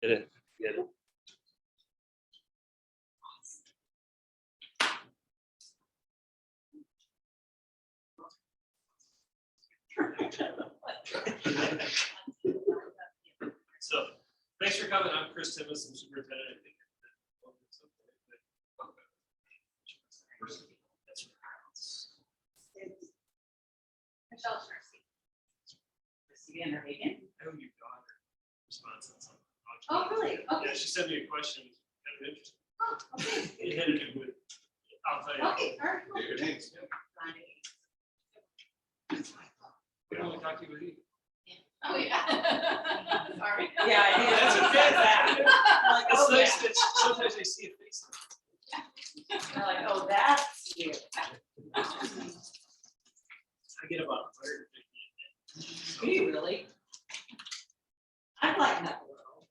Get it. Get it. So, thanks for coming. I'm Chris Timmis, I'm superintendent. Michelle Sharcy. Christy and Reagan. I owe your daughter response on something. Oh, really? Okay. Yeah, she sent me a question. Kind of interesting. Oh, okay. It had to do with, I'll tell you. Okay, all right. Your names. We don't want to talk to you with you. Oh, yeah. Sorry. Yeah, I did. That's okay. Like, It's oh, nice yeah. that sometimes I see a face. They're like, oh, that's you. I get about 150. Do you really? I'm like that world.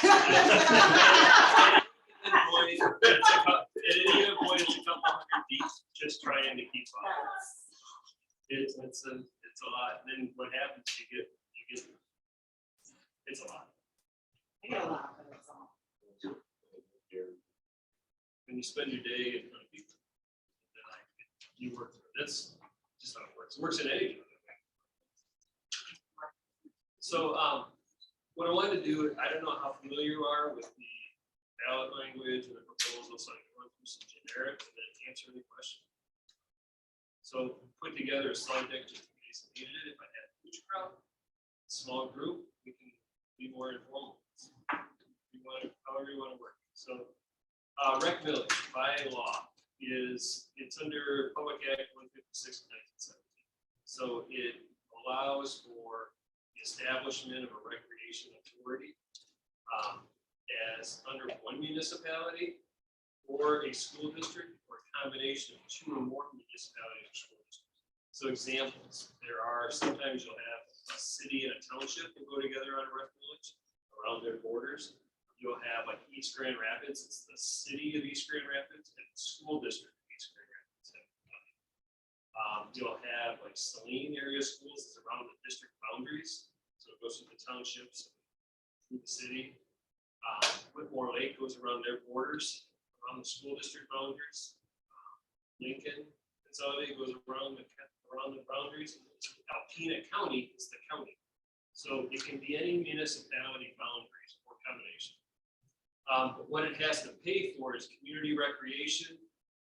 At any given point, it's a couple hundred deep, just trying to keep up. It's a lot. And then what happens? You get, it's a lot. I get a lot, but it's all. When you spend your day in front of people, then you work through it. That's just how it works. It works in any job. So, what I wanted to do, I don't know how familiar you are with the ballot language and the proposal, so I can run through some generic and then answer any questions. So, put together a slide deck just in case I needed it. If I had a huge crowd, small group, we can be more informal. However you want to work. So, rec village by law it's under Public Act 156 of 1917. So it allows for the establishment of a recreation authority as under one municipality or a school district or a combination of two or more municipalities or school districts. So examples, there are sometimes you'll have a city and a township that go together on a rec village around their borders. You'll have like East Grand Rapids, it's the city of East Grand Rapids and the school district of East Grand Rapids. You'll have like Saline area schools, it's around the district boundaries. So it goes through the townships, through the city. Whitmore Lake goes around their borders, around the school district boundaries. Lincoln Consolidated goes around the boundaries. Alpena County is the county. So it can be any municipality boundaries or combination. But what it has to pay for is community recreation,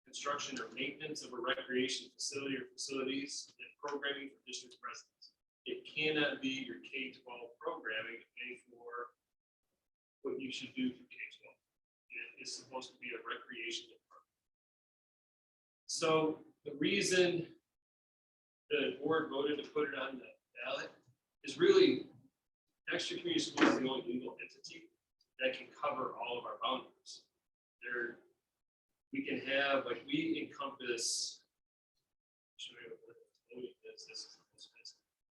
construction or maintenance of a recreation facility or facilities, and programming for district residents. It cannot be your K-12 programming to pay for what you should do for K-12. It is supposed to be a recreation department. So the reason the board voted to put it on the ballot is really Dexter Community Schools is the only legal entity that can cover all of our boundaries. We can have, like, we encompass,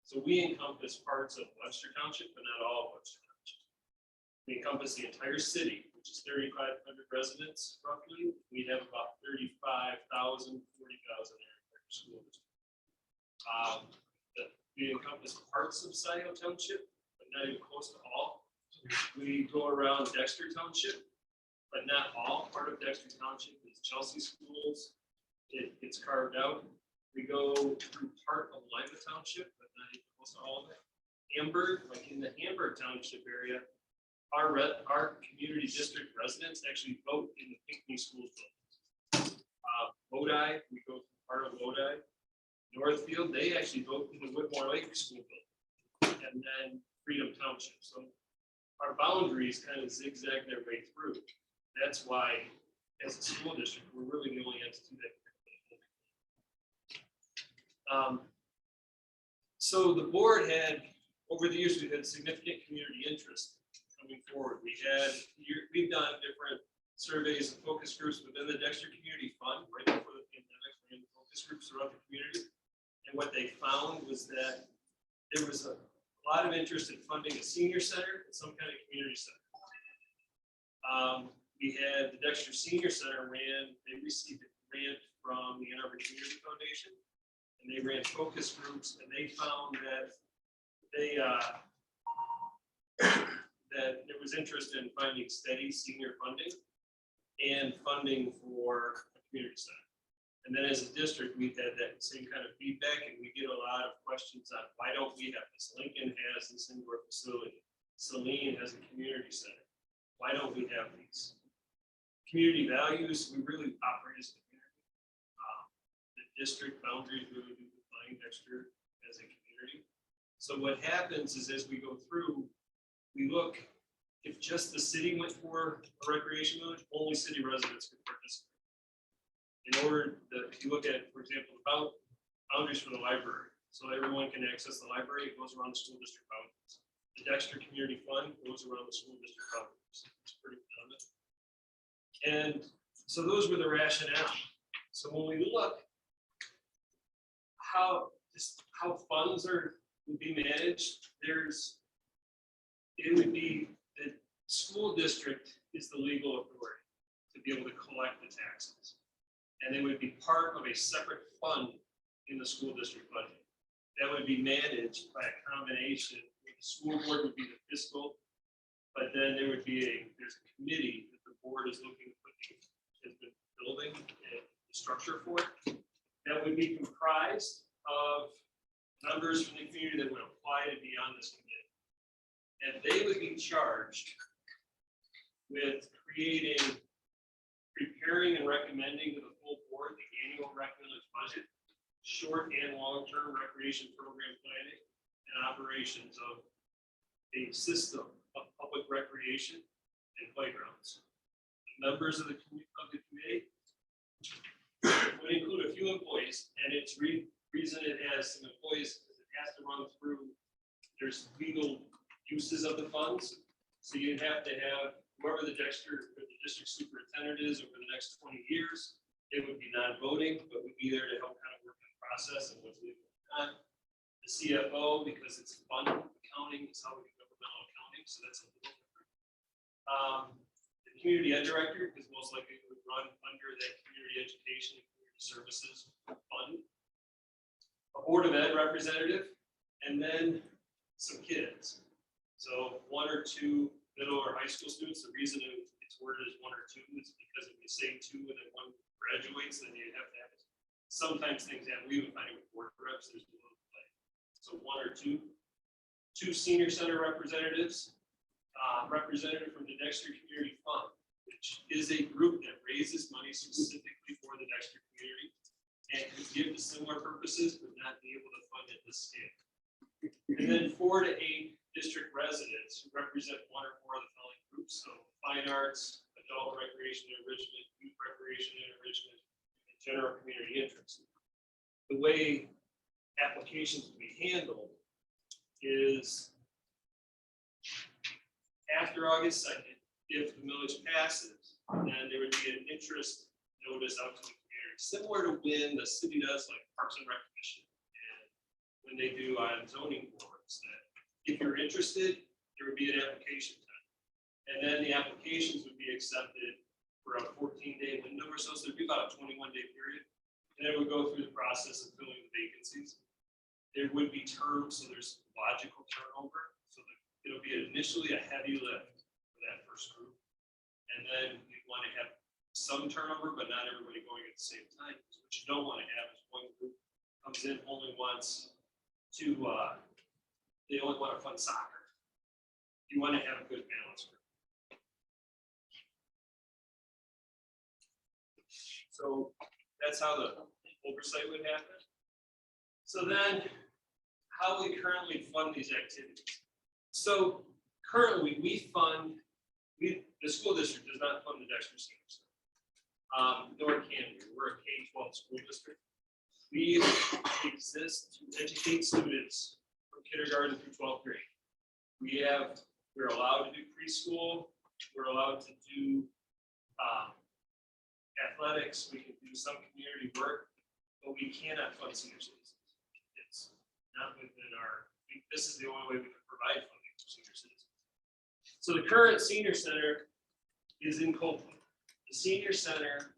so we encompass parts of Webster Township, but not all of Webster Township. We encompass the entire city, which is 3,500 residents roughly. We have about 35,000, 40,000 in our school district. We encompass parts of Scioto Township, but not even close to all. We go around Dexter Township, but not all. Part of Dexter Township is Chelsea Schools. It's carved out. We go through part of Lima Township, but not even close to all of it. Hamburg, like in the Hamburg Township area, our community district residents actually vote in the Pinckney Schools building. Lodi, we go through part of Lodi. Northfield, they actually vote in the Whitmore Lake School building, and then Freedom Township. So our boundaries kind of zigzag their way through. That's why, as a school district, we're really the only entity that can. So the board had, over the years, we've had significant community interest coming forward. We've done different surveys and focus groups within the Dexter Community Fund right before the pandemic. We had focus groups throughout the community. And what they found was that there was a lot of interest in funding a senior center and some kind of community center. We had the Dexter Senior Center they received a grant from the Ann Arbor Community Foundation, and they ran focus groups, and they found that that there was interest in finding steady senior funding and funding for a community center. And then as a district, we've had that same kind of feedback, and we get a lot of questions on why don't we have this? Lincoln has this indoor facility. Saline has a community center. Why don't we have these? Community values, we really operate as a community. The district boundaries really do define Dexter as a community. So what happens is as we go through, we look, if just the city went for a recreation village, only city residents could participate. In order to, if you look at, for example, about boundaries for the library, so everyone can access the library, it goes around the school district boundaries. The Dexter Community Fund goes around the school district boundaries. It's pretty common. And so those were the rationale. So when we look how funds would be managed, it would be the school district is the legal authority to be able to collect the taxes. And they would be part of a separate fund in the school district budget. That would be managed by a combination. The school board would be the fiscal, but then there's a committee that the board is looking to put, has been building a structure for it. That would be comprised of members from the community that would apply to be on this committee. And they would be charged with preparing and recommending to the full board the annual rec village budget, short and long-term recreation program planning and operations of a system of public recreation and playgrounds. The members of the committee would include a few employees, and its reason it has some employees is it has to run through, there's legal uses of the funds. So you'd have to have whoever the Dexter or the district superintendent is over the next 20 years. It would be non-voting, but would be there to help kind of work the process and what's legal or not. The CFO, because it's fund accounting, is how we do governmental accounting, so that's a little different. The community ed director, because most likely it would run under that community education and community services fund. A board of ed representative, and then some kids. So one or two middle or high school students. The reason it's worded as one or two is because if you say two and then one graduates, then you have to have it. Sometimes things happen. We would find it with board reps, there's a little play. So one or two senior center representatives, representative from the Dexter Community Fund, which is a group that raises money specifically for the Dexter community and could give to similar purposes, but not be able to fund at this scale. And then 4 to 8 district residents who represent one or more of the following groups. So fine arts, adult recreation and enrichment, youth recreation and enrichment, and general community interest. The way applications will be handled is after August 2nd, if the millage passes, then there would be an interest notice out to the community, similar to when the city does like Parks and Rec Commission and when they do on zoning boards, that if you're interested, there would be an application time. And then the applications would be accepted for a 14-day window or so. So there'd be about a 21-day period. And then we go through the process of filling the vacancies. There would be terms, so there's logical turnover. So it'll be initially a heavy lift for that first group. And then you want to have some turnover, but not everybody going at the same time. So what you don't want to have is one group comes in only wants to they only want to fund soccer. You want to have a good balance. So that's how the oversight would happen. So then, how we currently fund these activities. So currently, the school district does not fund the Dexter Senior Center. Nor can we. We're a K-12 school district. We exist to educate students from kindergarten through 12th grade. We're allowed to do preschool. We're allowed to do athletics. We can do some community work, but we cannot fund senior citizens. It's not within this is the only way we can provide funding for senior citizens. So the current senior center is in Copeland. The senior center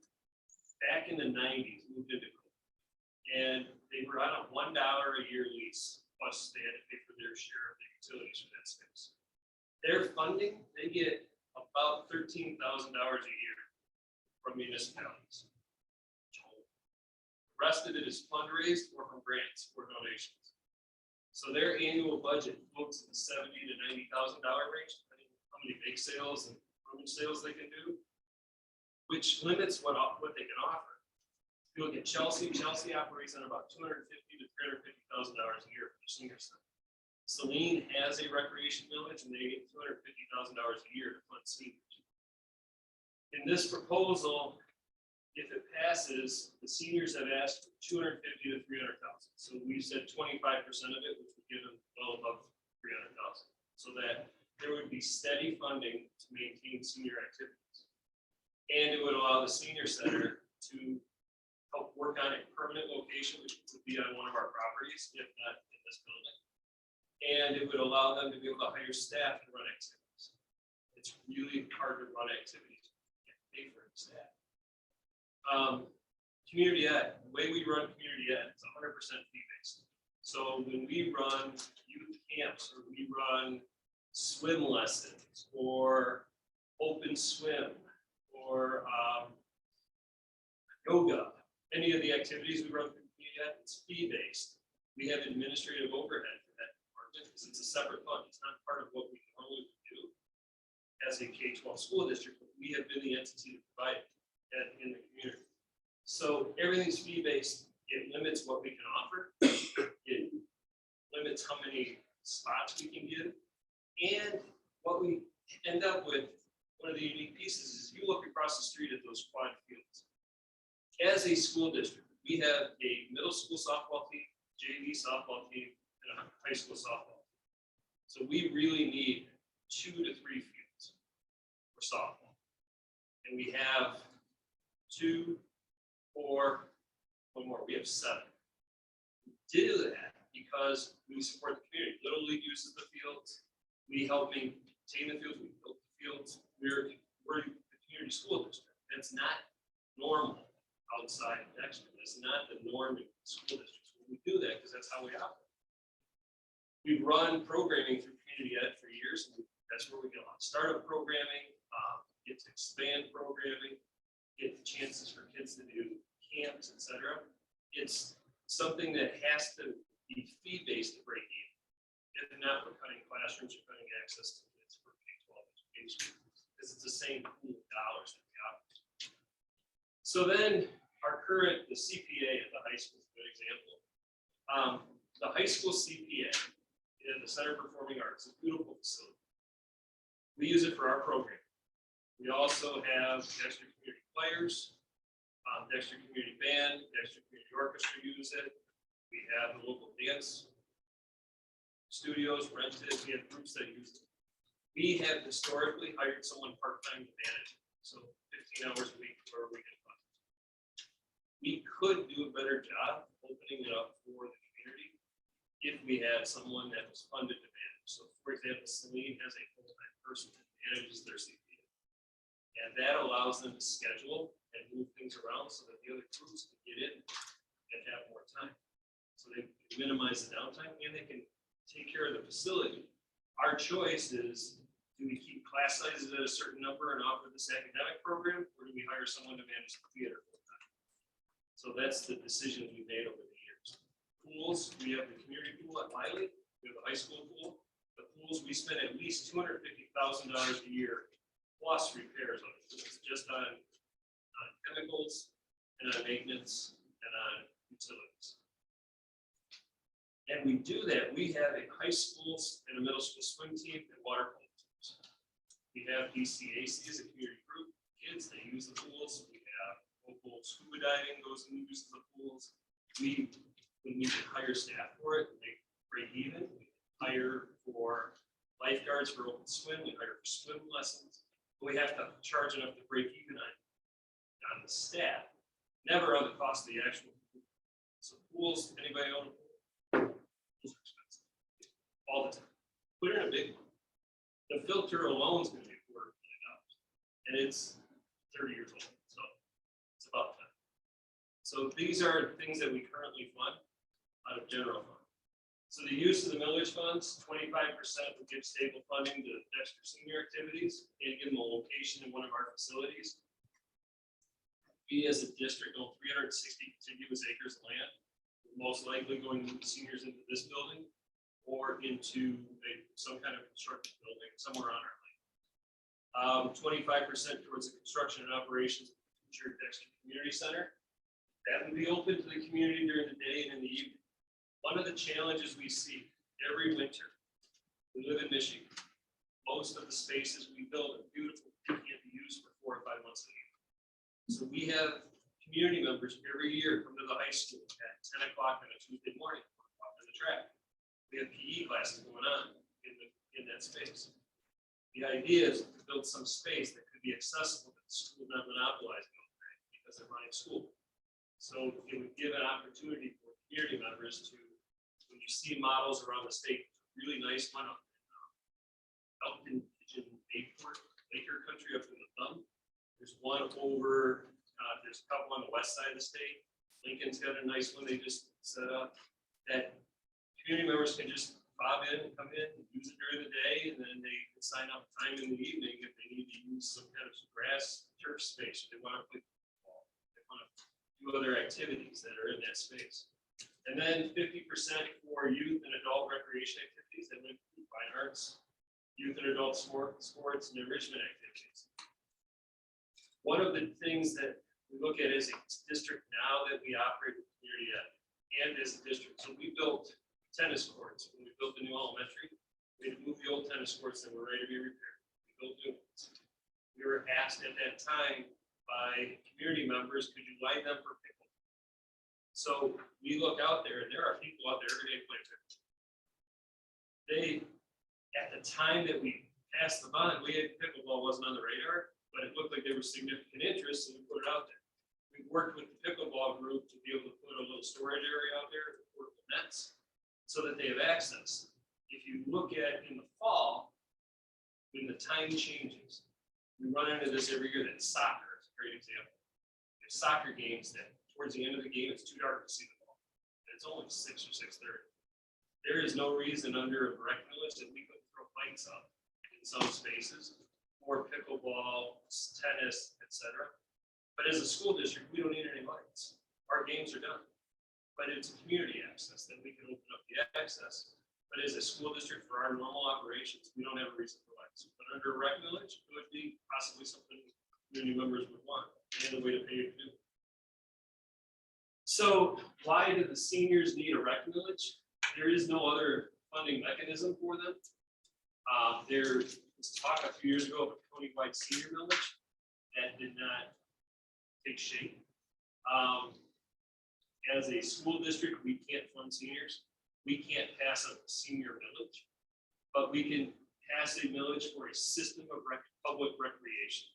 back in the 90s moved into Copeland, and they were on a $1 a year lease, plus they had to pay for their share of the utilities for that space. Their funding, they get about $13,000 a year from municipalities. The rest of it is fundraised or from grants or donations. So their annual budget floats in the $70,000 to $90,000 range, depending on how many bake sales and rummage sales they can do, which limits what they can offer. If you look at Chelsea operates on about $250,000 to $350,000 a year for the senior center. Saline has a recreation village, and they get $250,000 a year to fund seniors. In this proposal, if it passes, the seniors have asked for $250,000 to $300,000. So we said 25% of it, which would give them well above $300,000, so that there would be steady funding to maintain senior activities. And it would allow the senior center to help work on a permanent location, which would be on one of our properties, if not in this building. And it would allow them to be able to hire staff to run activities. It's really hard to run activities, you can't pay for staff. Community ed, the way we run community ed, it's 100% fee-based. So when we run youth camps, or we run swim lessons, or open swim, or yoga, any of the activities we run through community ed, it's fee-based. We have administrative overhead for that department because it's a separate fund. It's not part of what we normally do as a K-12 school district, but we have been the entity to provide it in the community. So everything's fee-based. It limits what we can offer. It limits how many spots we can give. And what we end up with, one of the unique pieces is you look across the street at those quad fields. As a school district, we have a middle school softball team, JV softball team, and a high school softball team. So we really need 2 to 3 fields for softball. And we have 2, 4, one more, we have 7. We do that because we support the community. Little League uses the fields. We help maintain the fields. We build the fields. We're the community school district. That's not normal outside of Dexter. That's not the norm in school districts. We do that because that's how we operate. We've run programming through community ed for years. And that's where we get a lot of startup programming, get to expand programming, get the chances for kids to do camps, etc. It's something that has to be fee-based to break even. If not, we're cutting classrooms, we're cutting access to kids for K-12 education because it's the same pool of dollars that we operate. So then the CPA at the high school is a good example. The high school CPA in the Center of Performing Arts is a beautiful facility. We use it for our program. We also have Dexter Community Players, Dexter Community Band, Dexter Community Orchestra use it. We have the local dance studios rented. We have groups that use it. We have historically hired someone part-time to manage it. So 15 hours a week for a weekend. We could do a better job opening it up for the community if we had someone that was funded to manage. So for example, Saline has a full-time person that manages their CPA. And that allows them to schedule and move things around so that the other groups can get in and have more time. So they minimize the downtime and they can take care of the facility. Our choice is, do we keep class sizes at a certain number and offer this academic program, or do we hire someone to manage the theater full time? So that's the decision we made over the years. Pools, we have the community pool at Miley, we have the high school pool. The pools, we spend at least $250,000 a year plus repairs on it. This is just on chemicals and on maintenance and on utilities. And we do that. We have a high school and a middle school swim team and water polo teams. We have DCAC as a community group. Kids, they use the pools. We have local scuba diving goes and uses the pools. When we can hire staff for it, they break even. We hire for lifeguards for open swim. We hire for swim lessons. But we have to charge enough to break even on the staff, never on the cost of the actual pool. So pools, anybody own a pool? Pools are expensive all the time. Put in a big one. The filter alone is going to be $250,000, and it's 30 years old, so it's about time. So these are things that we currently fund out of general fund. So the use of the millage funds, 25% will give stable funding to Dexter senior activities and give them a location in one of our facilities. We as a district own 360 contiguous acres of land, most likely going to move seniors into this building or into some kind of construction building somewhere on our land. 25% towards the construction and operations of the future Dexter Community Center. That will be open to the community during the day and in the evening. One of the challenges we see every winter, we live in Michigan. Most of the spaces we build are beautiful, can't be used for 4 or 5 months a year. So we have community members every year come to the high school at 10 o'clock on a Tuesday morning, walk to the track. We have PE classes going on in that space. The idea is to build some space that could be accessible that the school not monopolizing because they're running school. So it would give an opportunity for community members to, when you see models around the state, really nice one up in Baker country up in the thumb. There's one over, there's a couple on the west side of the state. Lincoln's got a nice one they just set up that community members can just bob in and come in and use it during the day, and then they can sign up time in the evening if they need to use some kind of grass turf space. They want to play football. They want to do other activities that are in that space. And then 50% for youth and adult recreation activities that would include fine arts, youth and adult sports and enrichment activities. One of the things that we look at as a district now that we operate with community ed and as a district. So we built tennis courts. When we built the new elementary, we had to move the old tennis courts that were ready to be repaired. We built new ones. We were asked at that time by community members, could you line them for pickleball? So we look out there, and there are people out there every day playing pickleball. They, at the time that we passed the bond, pickleball wasn't on the radar, but it looked like there was significant interest, so we put it out there. We worked with the pickleball group to be able to put a little storage area out there with portable nets so that they have access. If you look at in the fall, when the time changes, we run into this every year. That soccer is a great example. There's soccer games that towards the end of the game, it's too dark to see the ball. And it's only 6 or 6:30. There is no reason under a rec village that we couldn't throw lights up in some spaces for pickleball, tennis, etc. But as a school district, we don't need any lights. Our games are done. But it's community access that we can open up the access. But as a school district for our normal operations, we don't have a reason for lights. But under a rec village, it would be possibly something community members would want and a way to pay to do. So why do the seniors need a rec village? There is no other funding mechanism for them. There was talk a few years ago of a county-wide senior village that did not take shape. As a school district, we can't fund seniors. We can't pass a senior village, but we can pass a village for a system of public recreation.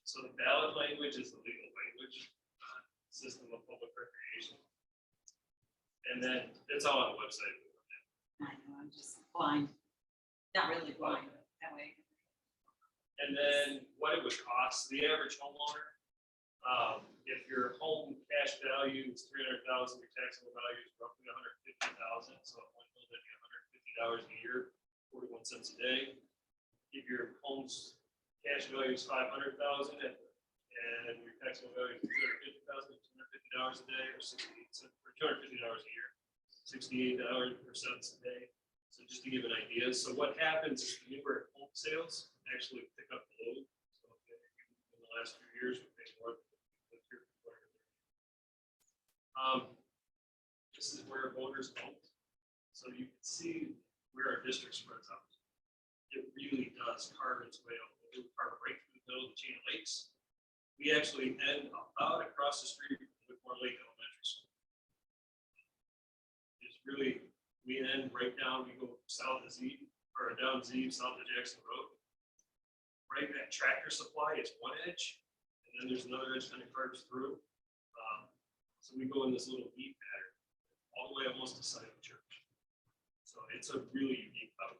So the ballot language is the legal language, system of public recreation. And then it's all on the website. I know, I'm just blind. Not really blind, but that way. And then what it would cost the average homeowner, if your home cash value is $300,000, your taxable value is roughly $150,000. So at one building, $150 a year, 41 cents a day. If your home's cash value is $500,000 and your taxable value is $250,000, $250 a day, or 68 cents, or $250 a year, $68 per cents a day. So just to give an idea. So what happens is newer home sales actually pick up the load. So in the last few years, we paid more than this is where voters vote. So you can see where our district spreads out. It really does carve its way out. We carve right through the middle of the chain of lakes. We actually end about across the street from Whitmore Lake Elementary School. It's really, we end right down, we go south of Zeeb, or down Zeeb, south of Jackson Road. Right, that Tractor Supply is one edge, and then there's another edge kind of carves through. So we go in this little V pattern all the way almost to side of the church. So it's a really unique route.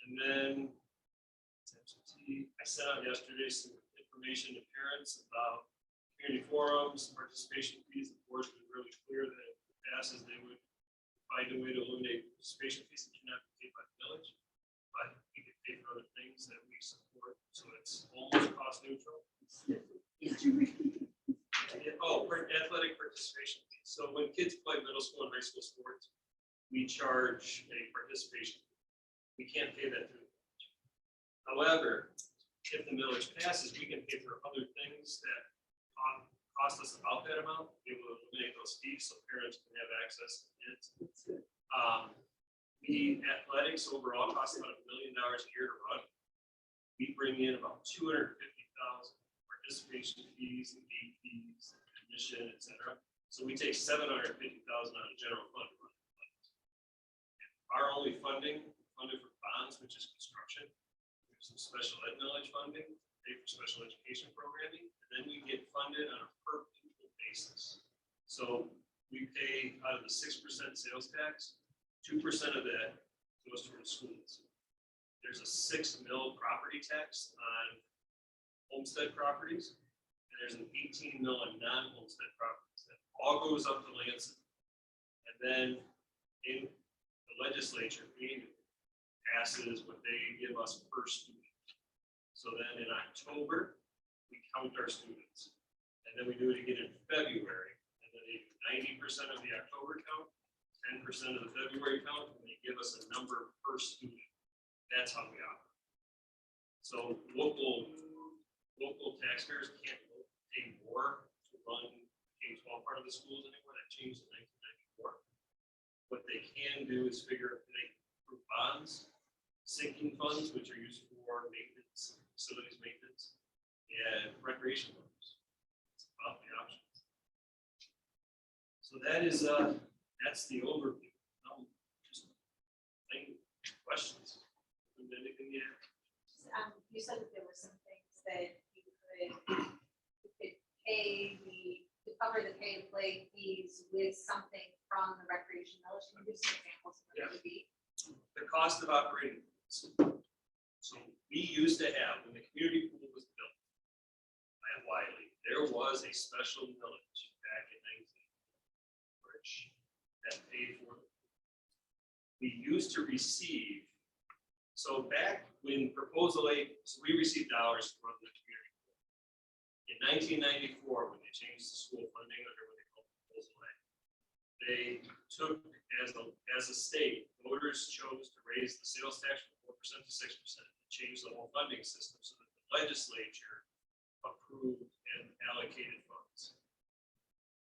And then I sent out yesterday some information to parents about community forums, participation fees. The board's been really clear that passes, they would find a way to eliminate participation fees that cannot be paid by the village. But we can pay for other things that we support, so it's almost cost neutral. Oh, for athletic participation fees. So when kids play middle school and high school sports, we charge a participation fee. We can't pay that through the village. However, if the millage passes, we can pay for other things that cost us about that amount. We will eliminate those fees so parents can have access to kids. The athletics overall costs about $1 million a year to run. We bring in about 250,000 participation fees and gate fees, admission, et cetera. So we take 750,000 out of general fund. Our only funded for bonds, which is construction. We have some special ed millage funding, pay for special education programming, and then we get funded on a per pupil basis. So we pay out of the 6% sales tax, 2% of that goes towards schools. There's a 6 mil property tax on homestead properties, and there's an 18 mil on non-homestead properties. That all goes up to Lansing. And then in the legislature annually passes what they give us per student. So then in October, we count our students. And then we do it again in February. And then they do 90% of the October count, 10% of the February count, and they give us a number per student. That's how we operate. So local taxpayers can't pay more to run K-12 part of the schools anymore. That changed in 1994. What they can do is figure if they approve bonds, sinking funds, which are used for maintenance, facilities maintenance, and recreation loans. It's about the options. So that is that's the overview. Just any questions? Anything yet? You said that there were some things that you could pay to cover the pay to play fees with something from the recreation millage. Can you give some examples of what it would be? The cost of operating. So we used to have, when the community pool was built at Wiley, there was a special millage back in 19, which that paid for. We used to receive. So back when proposal 8, so we received dollars from the community pool. In 1994, when they changed the school funding under what they called proposal 8, they took as a state, voters chose to raise the sales tax from 4% to 6%, and change the whole funding system so that the legislature approved and allocated funds.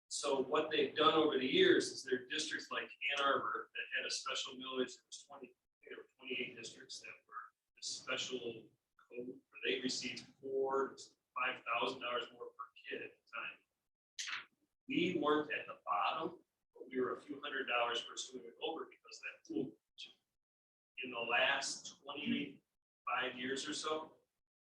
So what they've done over the years is there are districts like Ann Arbor that had a special millage. There were 28 districts that were a special code where they received $4,000 to $5,000 more per kid at the time. We weren't at the bottom, but we were a few $100s per student over because of that pool. In the last 25 years or so,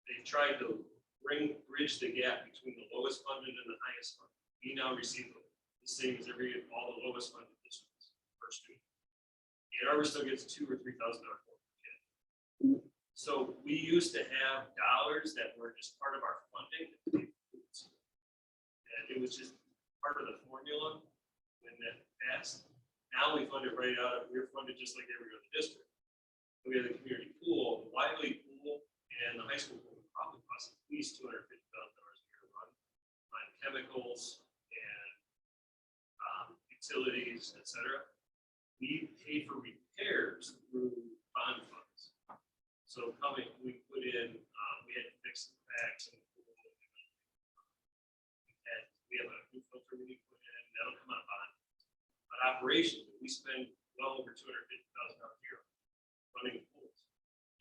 they've tried to bridge the gap between the lowest funded and the highest funded. We now receive the same as all the lowest funded districts per student. Ann Arbor still gets $2,000 or $3,000 more per kid. So we used to have dollars that were just part of our funding. And it was just part of the formula when that passed. Now we fund it right out of, we're funded just like every other district. We have the community pool, the Wiley pool, and the high school pool would probably cost at least $250,000 a year to run on chemicals and utilities, et cetera. We pay for repairs through bond funds. So we put in, we had to fix the cracks and we have a new filter we need to put in, that'll come out of bond. But operationally, we spend well over $250,000 a year running pools.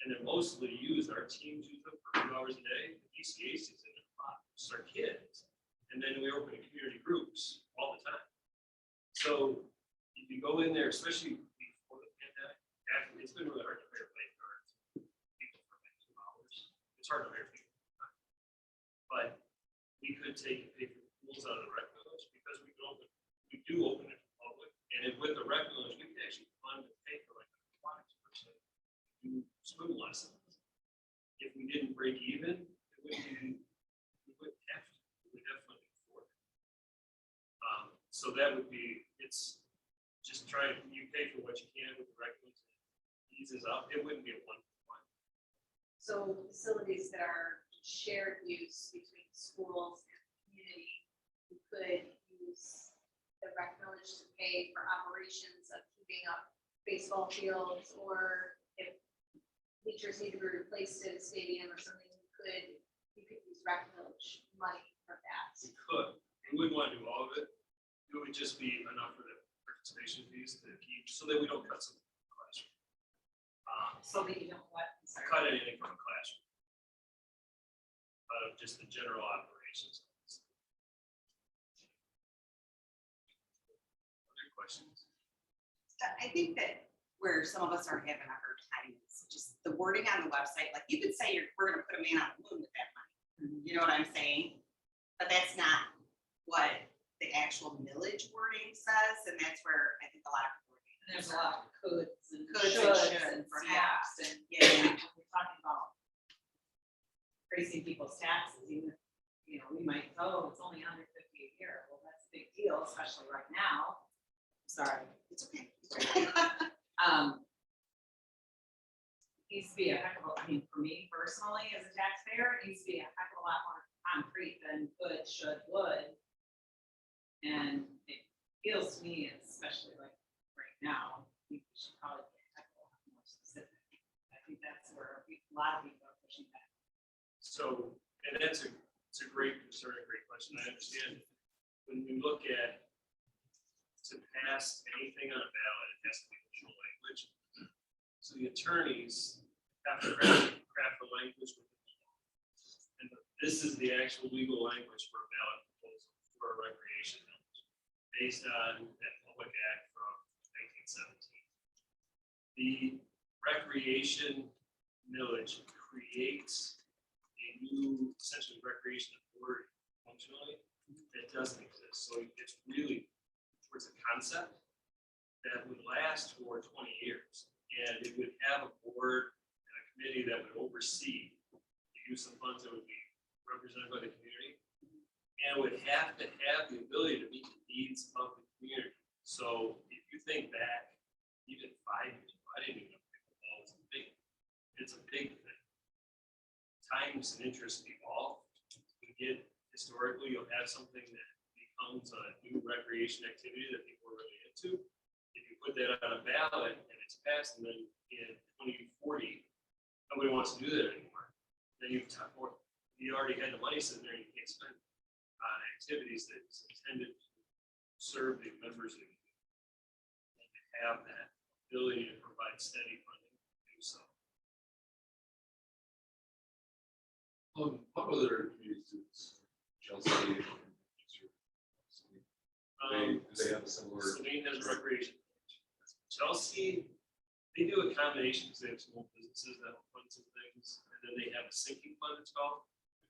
And they're mostly used, our teams use them for 2 hours a day, the DCAC is in it a lot, it's our kids. And then we open community groups all the time. So if you go in there, especially before the pandemic, after, it's been really hard to hire lifeguards. People for like 2 hours. It's hard to hire people. But we could pay for the pools out of the rec village because we do open it to the public. And with the rec village, we can actually fund and pay for like an aquatics person to do swim lessons. If we didn't break even, we wouldn't have to. We would have funding for it. So that would be, just try, you pay for what you can with the regulars, eases up, it wouldn't be a one-to-one. So facilities that are shared use between schools and community, you could use the rec village to pay for operations of keeping up baseball fields, or if bleachers need to be replaced at a stadium or something, you could use rec village money for that. We could, we wouldn't want to do all of it, it would just be enough for the participation fees to keep, so that we don't cut some classroom. So that you don't what? I'm sorry. Cut anything from a classroom. Out of just the general operations. Other questions? I think that where some of us are having a hard time is just the wording on the website. Like you could say we're gonna put a man on the moon with that money. You know what I'm saying? But that's not what the actual millage wording says, and that's where I think a lot of people are And there's a lot of coulds and Coulds and shoulds shoulds, and perhaps. perhaps, and Yeah. we're talking about raising people's taxes, even if, you know, we might, oh, it's only $150 a year. Well, that's a big deal, especially right now. Sorry. It's okay. It's okay. Needs to be a heck of a, I mean, for me personally, as a taxpayer, it needs to be a heck of a lot more concrete than could, should, would. And it feels to me, especially like right now, we should probably be a heck of a lot more specific. I think that's where a lot of people are pushing back. So, and it's a great concern, a great question, I understand. When we look at, to pass anything on a ballot, it has to be official language. So the attorneys have to craft the language with the law. And this is the actual legal language for a ballot proposal for a recreation village, based on that public act from 1917. The recreation millage creates a new, essentially recreation authority functionally that doesn't exist. So it's really towards a concept that would last for 20 years. And it would have a board and a committee that would oversee the use of funds that would be represented by the community. And would have to have the ability to meet the needs of the community. So if you think back, even 5 years ago, I didn't even know pickleball was big. It's a big thing. Times and interests evolve. We get historically, you'll have something that becomes a new recreation activity that people are really into. If you put that on a ballot and it's passed, and then in 2040, nobody wants to do that anymore. Then you already had the money sitting there, and you can't spend on activities that's intended to serve the members of the community. And to have that ability to provide steady funding to do so. What other communities, Chelsea? They have a similar. Celine has a recreation. Chelsea, they do a combination because they have small businesses that fund some things, and then they have a sinking fund, it's called,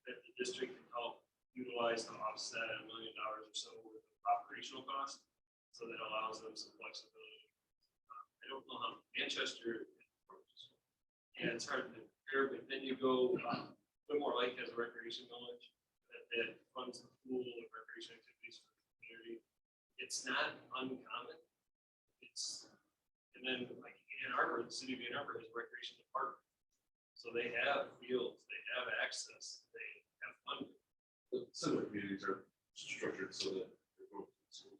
that the district can help utilize to offset $1 million or so with operational costs. So that allows them some flexibility. I don't know how Manchester approaches. And it's hard to compare, but then you go, Whitmore Lake has a recreation village that funds the pool and recreation activities for the community. It's not uncommon. And then like Ann Arbor, the city of Ann Arbor has a recreation department. So they have fields, they have access, they have funding. Similar communities are structured so that they go to school.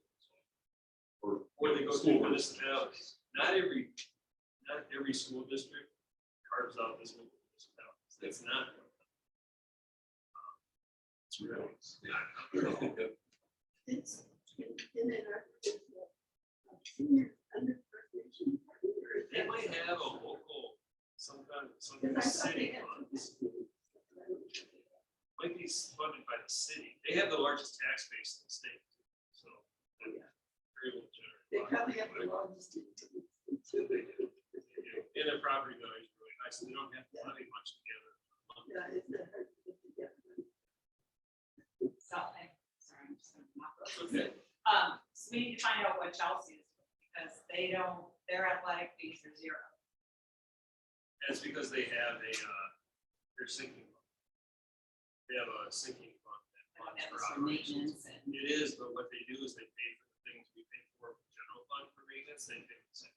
Or they go through municipalities. Not every school district carves out this one municipality. That's not. It's really. It's in our senior under recreation department, or is They that might have a local, some kind of city funds. Might be funded by the city. They have the largest tax base in the state. So. they're very well generated. They probably have the largest. And their property value is really high, so they don't have to levy much together. Yeah, it's not hard to put together. So, sorry, I'm just gonna knock those. Okay. So we need to find out what Chelsea is, because their athletic fees are zero. That's because they have their sinking fund. They have a sinking fund that funds That for was for operations. maintenance and. It is, but what they do is they pay for the things we pay for general fund. fund for maintenance, they pay the same.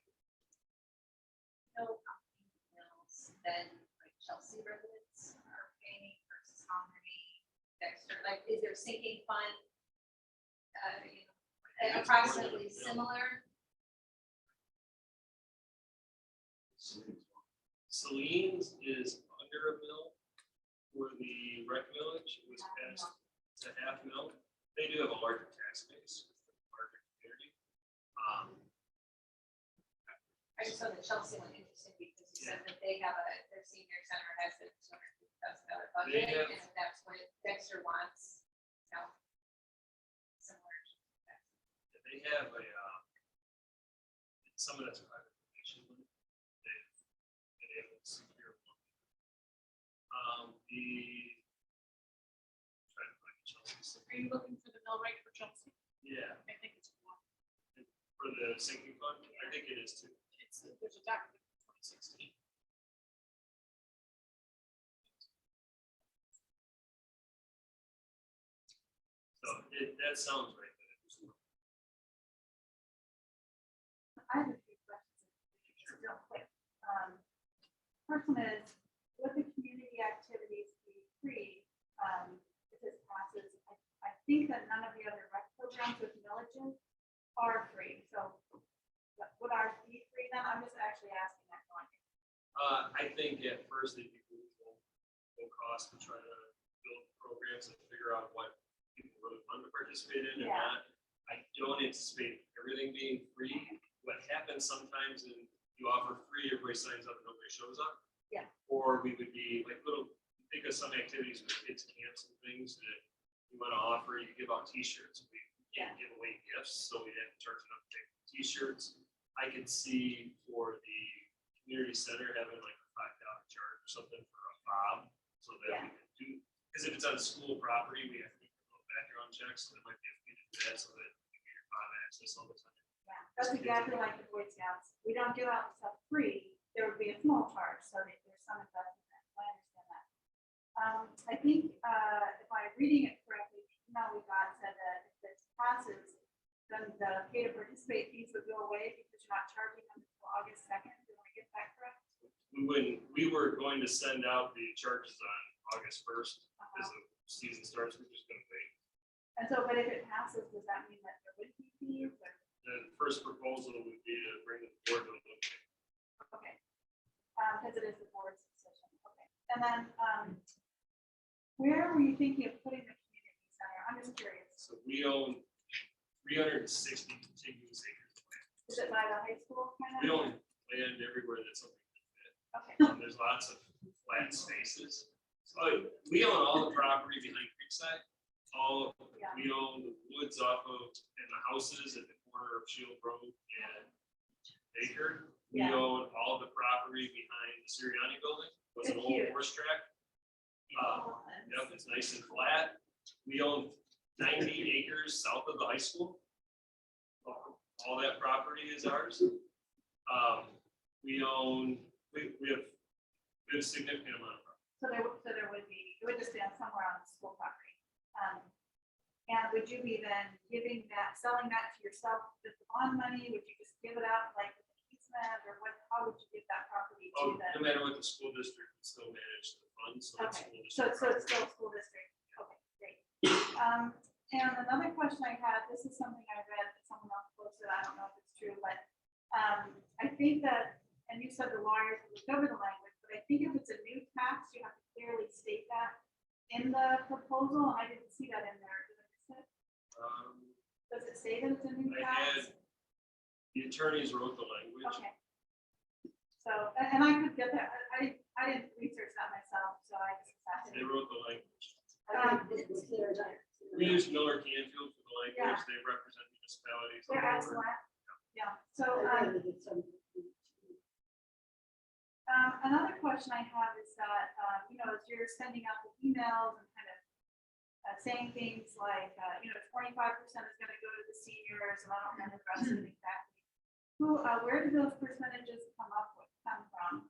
No emails, then like Chelsea residents are paying versus how many Dexter, like, is there sinking fund? You know, It's approximately more than a bill. similar, Celine's is under a mil for the rec millage, it was passed to half mil. They do have a larger tax base, with the larger community. I just saw the Chelsea one interesting because you said that they have their senior center has a $250,000 budget, They have- and if that's what Dexter wants, you know, similar. They have a, some of that's private donation money. They've been able to secure one. Trying to find Chelsea's. Are you looking for the mill rate for Chelsea? Yeah, I think it's one. for the sinking fund, I think it is too. There's a document from 2016. So that sounds right. that it was one. I have a few questions, just real quick. First one is, would the community activities be free if this passes? I think that none of the other rec programs with villages are free, so would ours be free then? I'm just actually asking that one. I think at first they'd be low cost to try to build programs and figure out what people really want to participate in and Yeah. not. I don't anticipate everything being free. What happens sometimes is you offer free, everybody signs up, and nobody shows up. Yeah. Or we would be like think of some activities with kids camps and things that you want to offer, you give out t-shirts. We can't give away gifts, so we have to charge enough to take t-shirts. I could see for the community center having like a $5 charge or something for a fob, so that we can do, because if it's on school property, we have to do a little background checks, so there might be a fee to do that, so that you get your fob access all the time. Yeah, that's exactly like the Boy Scouts. We don't give out stuff free. There would be a small charge, so that there's some investment. I understand that. I think if I'm reading it correctly, the email we got said that if this passes, then the pay to participate fees would go away because you're not charging them until August 2nd. Do I get that correct? We were going to send out the charges on August 1st, as the season starts, we're just gonna wait. And so, but if it passes, does that mean that there would be fees? Or? The first proposal would be to bring the board to look at. Okay. Because it is the board's decision. Okay. And then, where were you thinking of putting the community center? I'm just curious. So we own 360 contiguous acres of land. Is it by the high school kind of? We own land everywhere that's something can fit. Okay. There's lots of flat spaces. So we own all the property behind Creekside. Yeah. We own the woods off of, and the houses at the corner of Shield Road and Baker. We Yeah. own all the property behind the Sirianni building. It was an It's old huge. horse track. Yep, it's nice and flat. We own 90 acres south of the high school. All that property is ours. We own, we have a significant amount of property. So there would be, it would just be on somewhere on the school property. And would you be then giving that, selling that to yourself with the bond money? Would you just give it out like with an easement or what, how would you give that property to Oh, them? no matter what, the school district can still manage the funds, so it's Okay, school so district. it's still school district. Okay, great. And another question I had, this is something I read that someone else posted, I don't know if it's true, but I think that, and you said the lawyers looked over the language, but I think if it's a new tax, you have to clearly state that in the proposal. I didn't see that in there. Did I miss it? Does it say that it's a new I tax? had, the attorneys wrote the language. Okay. So, and I could get that, I didn't research that myself, so I just asked. They wrote the language. It's clear that. We use Miller Canfield for the language. Yeah. They represent municipalities. They're all over. excellent. Yeah, so, I read it some- another question I have is that, as you're sending out the emails and kind of saying things like, 25% is going to go to the seniors, and I don't remember the rest of it exactly. Where do those percentages come from?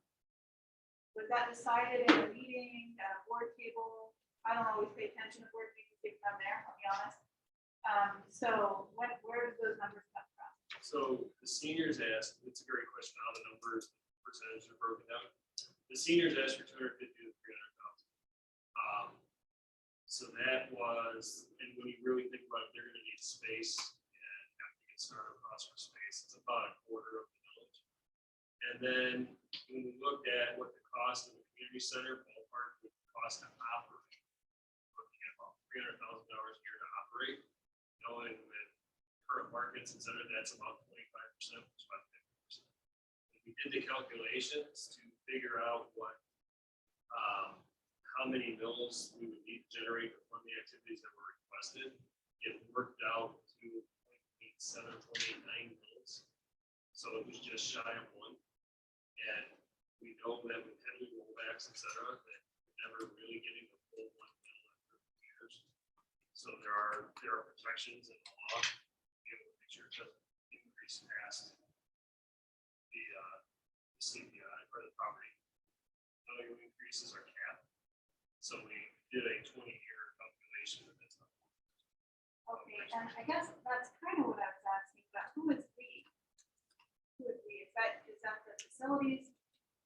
Was that decided in a meeting, at a board table? I don't always pay attention to board meetings, if I'm there, I'll be honest. So where do those numbers come from? So the seniors asked, it's a great question, how the numbers, percentages are broken down. The seniors asked for 250 to 300,000. So that was, and when you really think about it, they're gonna need space and have to get started across for space. It's about a quarter of the village. And then when we looked at what the cost of the community center ballpark would cost to operate, looking at about $300,000 a year to operate, knowing with current markets, et cetera, that's about 25%, which is about 50%. We did the calculations to figure out what, how many mills we would need to generate to fund the activities that were requested. It worked out to 0.87, 0.89 mills. So it was just shy of one. And we know that with heavy rollbacks, et cetera, that we're never really getting the full 1 mill after 2 years. So there are protections in the law to be able to make sure it doesn't increase past the CPI or the property value increases are capped. So we did a 20-year calculation of this. Okay, and I guess that's kind of what I was asking, but who is we? Who is we? Is that the facilities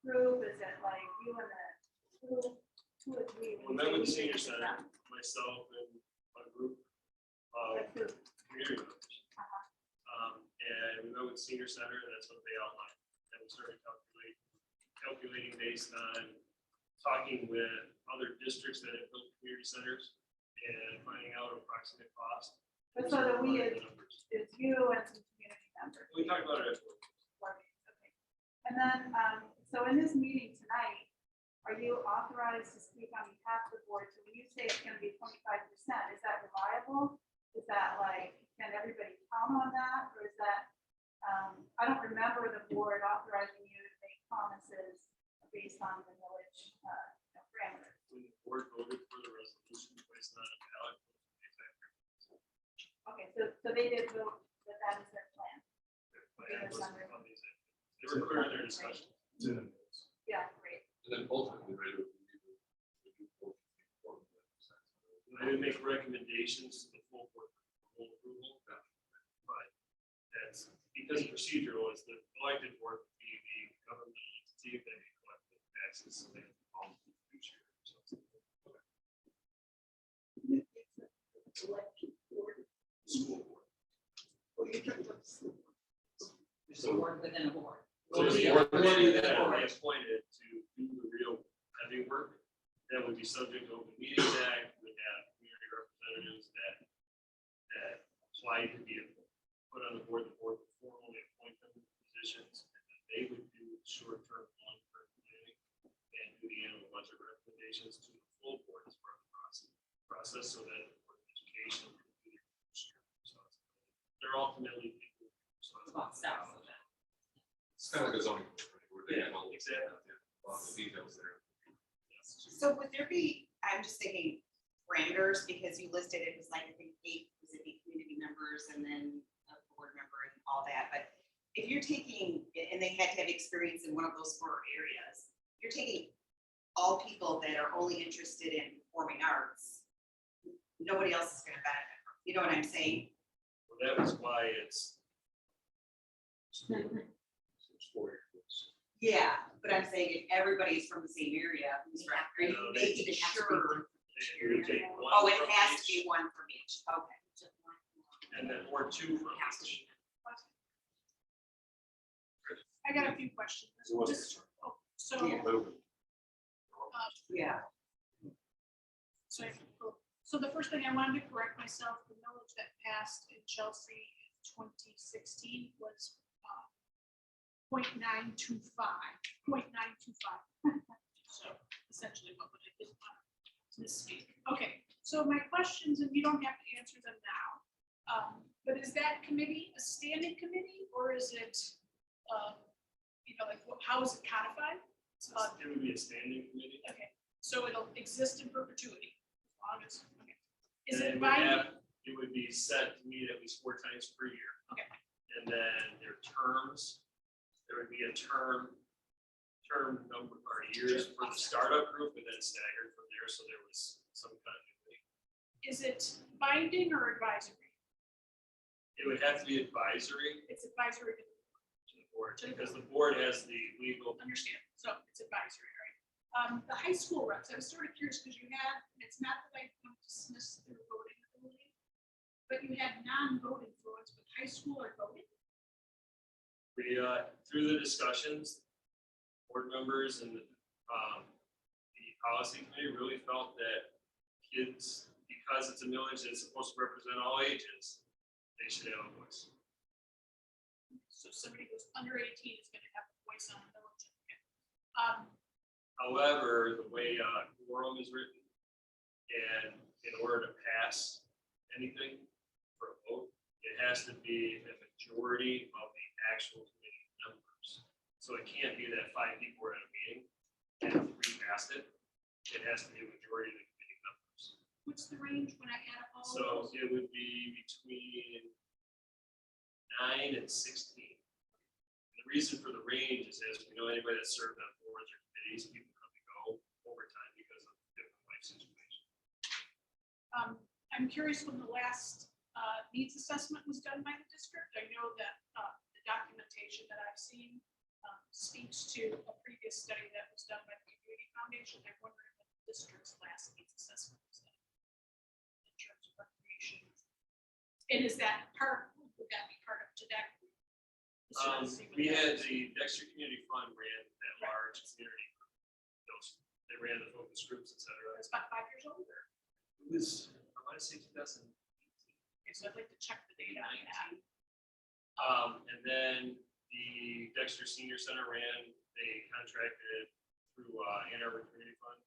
group? Is it like you and the, who is we? We met with the senior center, myself and my group of Like who? community members. Uh-huh. And we met with the senior center, and that's what they outlined. And we started calculating based on talking with other districts that have built community centers and finding out approximate cost. But so the we The is numbers. you and some community members. We talked about it afterwards. Okay. And then, so in this meeting tonight, are you authorized to speak on behalf of the board? So when you say it's gonna be 25%, is that reliable? Is that like, can everybody count on that? Or is that, I don't remember the board authorizing you to make promises based on the village, parameters. When the board voted for the resolution placed on a ballot. Okay, so they did vote that that is their plan. Their plan was to fund these activities. They were clear in their discussion. It's in the minutes. Yeah, great. And then ultimately, right, we do. And they would make recommendations to the full board for full approval. But that's because procedural is the elected board would be the government entity that collected taxes. So they all the future. Election board, School board. or you're talking about the school board. There's a board within a board. So it's the authority that will be appointed to do the real heavy work. That would be subject to Open Meetings Act, would have community representatives that apply to be put on the board would formally appoint them to positions. And then they would do short-term, long-term planning and do the annual budget recommendations to the full board as part of the process so that the board of education can do their responsibility. They're ultimately people. So It's about steps of that. It's kind of like a zoning board, right? Where they have all the exactly. details there. So would there be, I'm just thinking parameters, because you listed it was like, I think 8 community members and then a board member and all that, but if you're taking, and they had to have experience in one of those 4 areas, you're taking all people that are only interested in performing arts, nobody else is gonna benefit from, you know what I'm saying? Well, that was why it's. Yeah, but I'm saying if everybody's from the same area, who's right, No, making sure. You would take one Oh, it from has to each, be one from each, okay. and then or 2 from Has to each. be. I got a few questions. So what's Just- oh, So, Yeah. Yeah. so the first thing I wanted to correct myself, the millage that passed in Chelsea in 2016 was 0.925, 0.925. So essentially what I didn't want to misspeak. Okay, so my questions, and you don't have to answer them now. But is that committee a standing committee or is it, like how is it codified? It would be a standing committee. Okay, so it'll exist in perpetuity, as long as, okay. Is And it would binding? have- It would be set to meet at least 4 times per year. Okay. And then their terms, there would be a term number or years for the startup group, and then staggered from there, so there was some continuity. Is it binding or advisory? It would have to be advisory. It's advisory to the board. board, because the board has the legal, Understand, so it's advisory, right? The high school reps, I was sort of curious because you had, it's not that I don't dismiss their voting ability, but you had non-voting fluids, but high school are voting. we, through the discussions, board members and, the policy committee really felt that kids, because it's a millage that's supposed to represent all ages, they should have a voice. So somebody who's under 18 is gonna have a voice on the village. However, the way, quorum is written, and in order to pass anything for a vote, it has to be a majority of the actual committee members. So it can't be that 5 people were at a meeting and 3 passed it. It has to be a majority of the committee members. What's the range when I add up all of So those? it would be between 9 and 16. And the reason for the range is, as we know, anybody that served on boards or committees, people come and go over time because of different life situations. I'm curious when the last needs assessment was done by the district. I know that the documentation that I've seen speaks to a previous study that was done by the Community Foundation. I'm wondering when the district's last needs assessment was done in terms of recreation. And is that part, would that be part of TEDx? We had the Dexter Community Fund ran that large community group. They ran the focus groups, et cetera. It's about 5 years old, or, It was, I want to say 2018. okay, so I'd like to check the data on that. And then the Dexter Senior Center ran, they contracted through Ann Arbor Community Fund,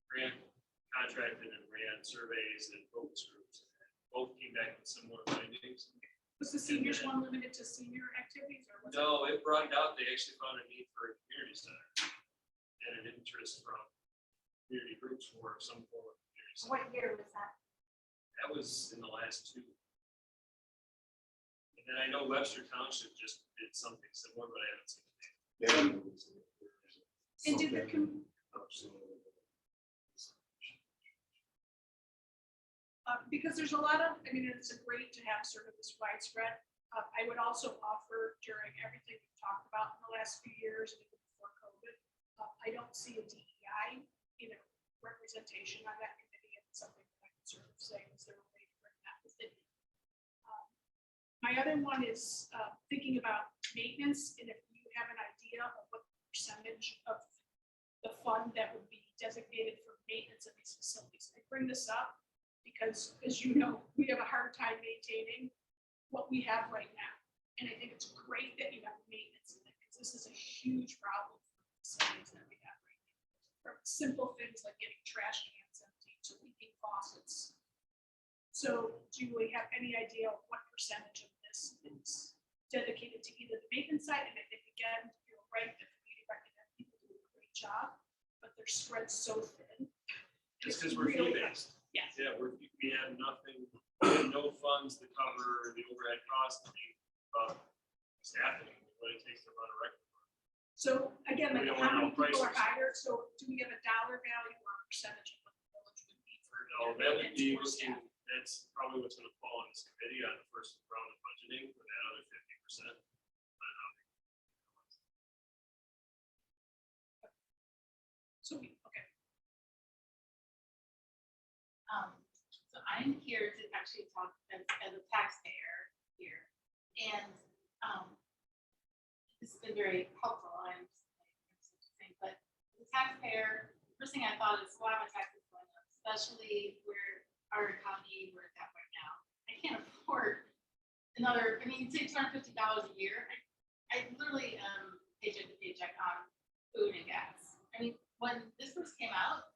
grant, contracted and ran surveys and focus groups. Both came back with similar findings. Was the seniors one limited to senior activities, or was it? No, it broadened out, they actually found a need for a community center and an interest from community groups for some form of community center. What year was that? That was in the last 2. And then I know Webster Township just did something similar, but I haven't seen it. And did the because there's a lot of, I mean, it's great to have sort of this widespread. I would also offer during everything we've talked about in the last few years, and even before COVID, I don't see a DEI, representation on that committee, and it's something that I can sort of say, is there a way to bring that within? My other one is thinking about maintenance, and if you have an idea of what percentage of the fund that would be designated for maintenance of these facilities. I bring this up because, as you know, we have a hard time maintaining what we have right now. And I think it's great that you have maintenance in it, because this is a huge problem for the facilities that we have right now. From simple things like getting trash cans empty to leaking faucets. So do we have any idea of what percentage of this is dedicated to either the maintenance side? And I think, again, you're right, that we recognize people do a great job, but they're spread so thin. Just because we're Really- fee-based. Yes. Yeah, we have nothing, we have no funds to cover the overhead costs of staffing, what it takes to run a record. So again, We like don't how many want no people are prices. hired? So do we have a dollar value or a percentage of what the village would be for? No, that would be, maintenance or staff? that's probably what's gonna fall on this committee on the first round of budgeting for that other 50%. So we, okay. So I'm here to actually talk as a taxpayer here. And this has been very helpful, but as a taxpayer, first thing I thought is, why are my taxes going up? Especially where our economy, we're at right now. I can't afford another, I mean, say $250 a year. I literally paycheck to paycheck on food and gas. I mean, when this first came out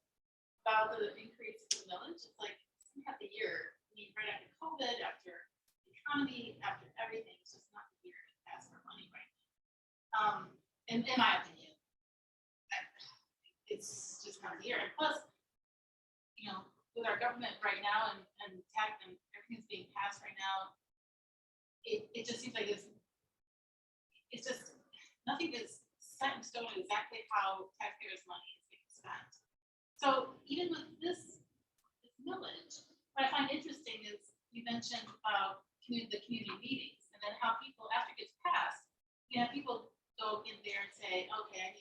about the increase in the millage, it's like, at the year, I mean, right after COVID, after the economy, after everything, it's just not the year to pass our money right now. In my opinion, it's just not the year. And plus, with our government right now and tax and everything's being passed right now, it just seems like it's just nothing is set in stone exactly how taxpayers' money is being spent. So even with this millage, what I find interesting is you mentioned the community meetings, and then how people, after it gets passed, you know, people go in there and say, okay, I'm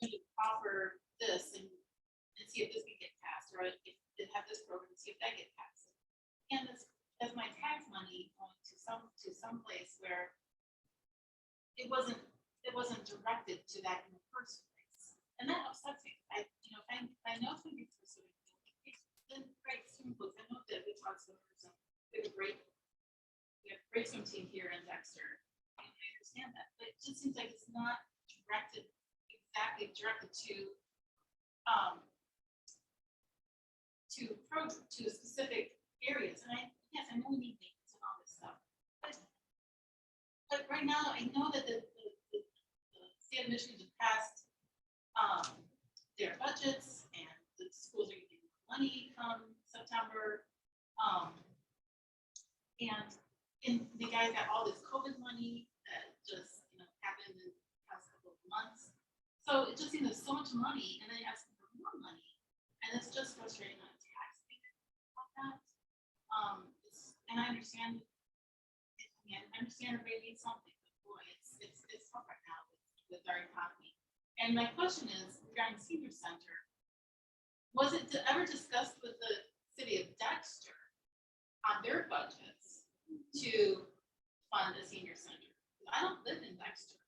gonna offer this and see if this can get passed, or if they have this program, see if that gets passed. And as my tax money going to some place where it wasn't directed to that in the first place. And that upsets me. I know some people are sort of, then great swim pools. I know that we taught swimmers and we have a great swim team here in Dexter. I understand that, but it just seems like it's not exactly directed to specific areas. And yes, I know we need maintenance and all this stuff, but right now I know that the state of Michigan just passed their budgets, and the schools are getting money come September. And the guys got all this COVID money that just happened in the past couple of months. So it just seems there's so much money, and then they ask for more money, and it's just frustrating on taxpayers like that. And I understand. I understand everybody needs something, but boy, it's tough right now with our economy. And my question is regarding senior center. Was it ever discussed with the city of Dexter on their budgets to fund a senior center? I don't live in Dexter.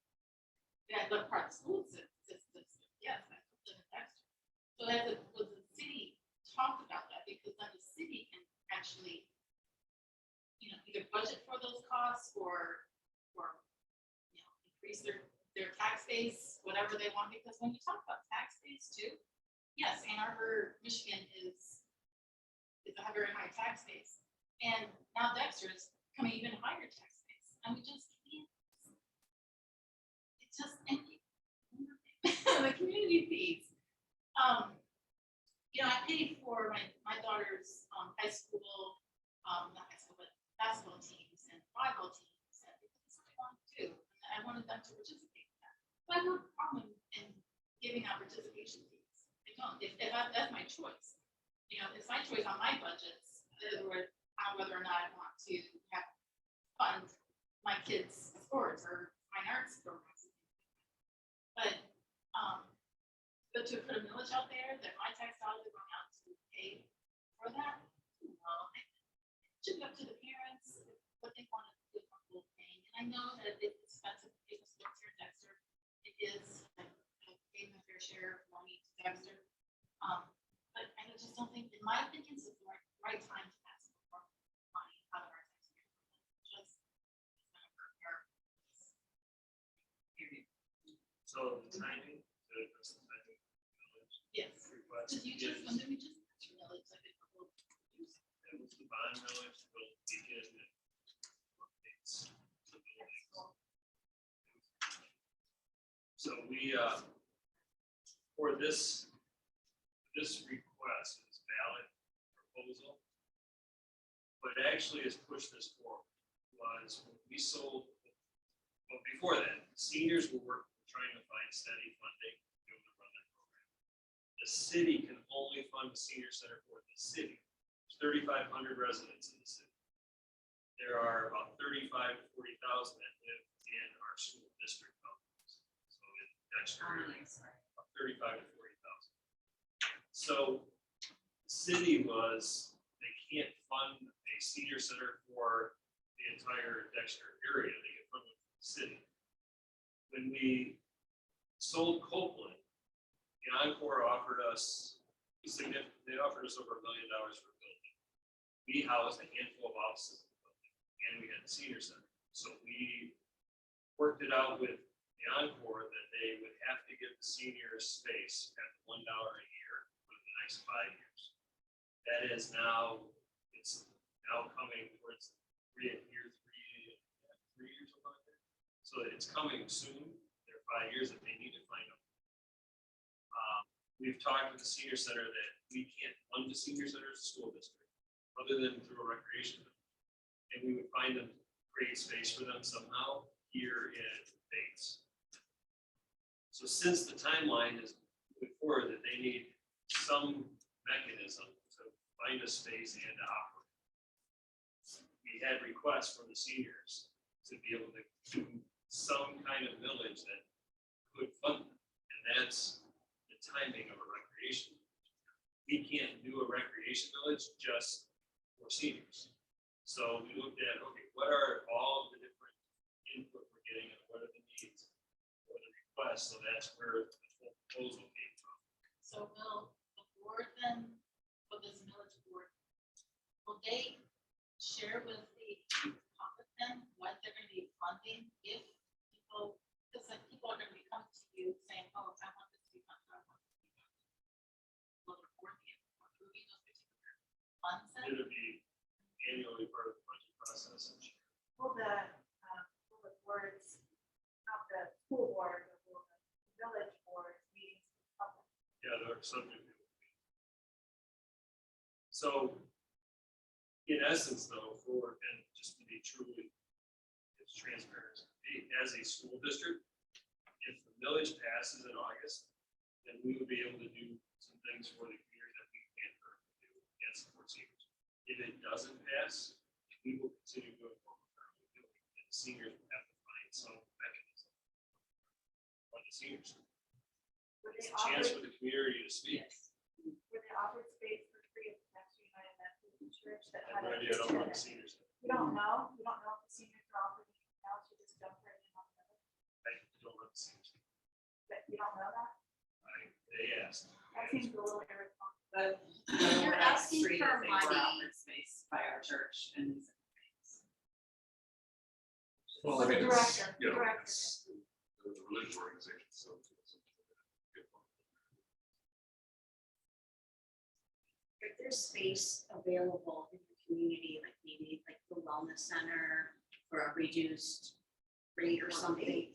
Yeah, I live part of the school system. Yes, I live in Dexter. So was the city talked about that, because then the city can actually, either budget for those costs or increase their tax base, whatever they want. Because when you talk about tax base too, yes, Ann Arbor, Michigan is a very high tax base, and now Dexter is coming even higher tax base, and we just can't. It's just the community fees. I paid for my daughter's high school, not high school, but basketball teams and volleyball teams, and it's what I wanted to do, and I wanted them to participate in that. So I have no problem in giving out participation fees. I don't. If that's my choice. It's my choice on my budgets, on whether or not I want to fund my kids' sports or fine arts programs. But to put a millage out there that my tax dollars are going out to pay for that, it should be up to the parents what they want to do for the whole thing. And I know that it's expensive to take a sports here in Dexter. It is. I gave my fair share of money to Dexter. But I just don't think, in my opinion, it's the right time to ask for money out of our taxpayers. Just it's gonna hurt our. So the timing, that's the timing. Yes. Request Did we just millage like a couple of years? That was the bond millage will begin in updates to the buildings. So we, for this request, this ballot proposal, what actually has pushed this forward was when we sold, well, before that, seniors were trying to find steady funding to be able to run their program. The city can only fund the senior center for the city. There's 3,500 residents in the city. There are about 35 to 40,000 that live in our school district boundaries. So in Dexter, about 35 to 40,000. So the city they can't fund a senior center for the entire Dexter area. They get funded from the city. When we sold Copeland, the Encore offered us they offered us over $1 million for a building. We housed a handful of offices in the building, and we had the senior center. So we worked it out with the Encore that they would have to give the seniors space at $1 a year for the next 5 years. That is now, it's now coming towards 3 years, something like that. So it's coming soon. There are 5 years that they need to find out. We've talked with the senior center that we can't fund the senior center as a school district, other than through a recreation. And we would find them, create space for them somehow here in Bates. So since the timeline is moving forward, that they need some mechanism to find a space and to operate. We had requests from the seniors to be able to some kind of millage that could fund it. And that's the timing of a recreation. We can't do a recreation village just for seniors. So we looked at, okay, what are all the different input we're getting and what are the needs, what are the requests? So that's where the whole proposal came from. So will the board then, for this millage board, will they share with the public then what they're gonna be funding if people, because like people are gonna be coming to you saying, oh, I want this to be funded, I want this to be funded. Will the board be approving those particular funds then? It'll be annually part of the budget process. I'm sure. Will the boards, not the school board, but will the village board meetings be public? Yeah, they're subject to. So, in essence, though, and just to be truly as transparent as can be, as a school district, if the millage passes in August, then we would be able to do some things for the community that we can't currently do and support seniors. If it doesn't pass, we will continue doing what we're currently doing, and seniors will have to find some mechanism for the seniors. Were It's they a chance for offered, the community to speak. were they offered space for free at the Dexter United Methodist Church that I have had no idea, I don't know what the a? seniors. You don't know if the seniors are offered anything else, you just jump right in on the, I don't know the seniors. but you don't know that? They asked. That seems a little irresponsible. But You're we're not asking treated for if they were money. offered space by our church and these things. Well, The I mean, director, it's, you know, director. it's the religious organization, so. If there's space available in the community, like maybe like the wellness center for a reduced rate or something,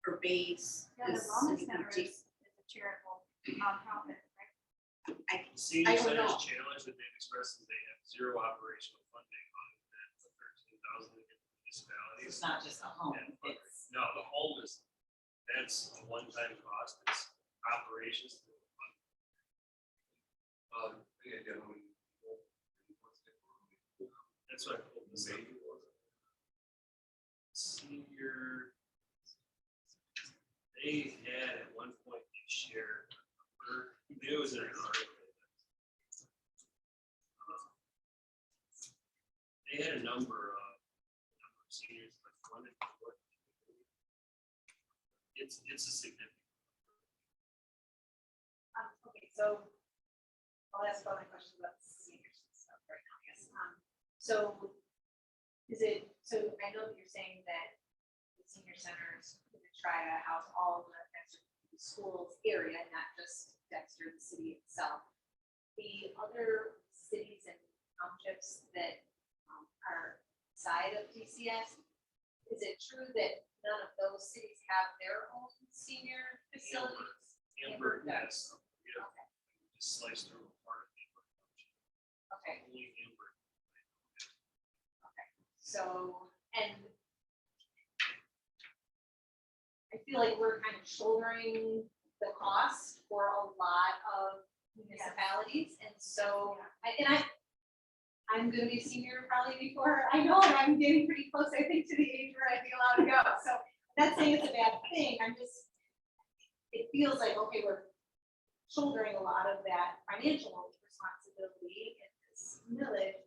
for base. Yeah, the this wellness city center would take- is a charitable nonprofit, right? Senior I don't center's know. challenge that they've expressed is they have zero operational funding on that 13,000 municipalities. It's not just a home, And- it's. No, the home is, that's a one-time cost, it's operations. Yeah, how many people? That's what I told the same. Senior. They had at one point, they shared, it was in an article. They had a number of seniors, like one and four. It's a significant. Okay, so I'll ask all my questions about seniors and stuff right now, I guess. So I know that you're saying that the senior centers gonna try to house all the Dexter schools area, not just Dexter, the city itself. The other cities and townships that are side of DCS, is it true that none of those cities have their own senior facilities? Amber, yes. Yeah, Okay. just slice through a part of Amber. Okay, Only Amber. so, and I feel like we're kind of shouldering the cost for a lot of municipalities, and so, I'm gonna be a senior probably before I know it, I'm getting pretty close, I think, to the age where I'd be allowed to go, so, not saying it's a bad thing, it feels like, okay, we're shouldering a lot of that financial responsibility in this millage.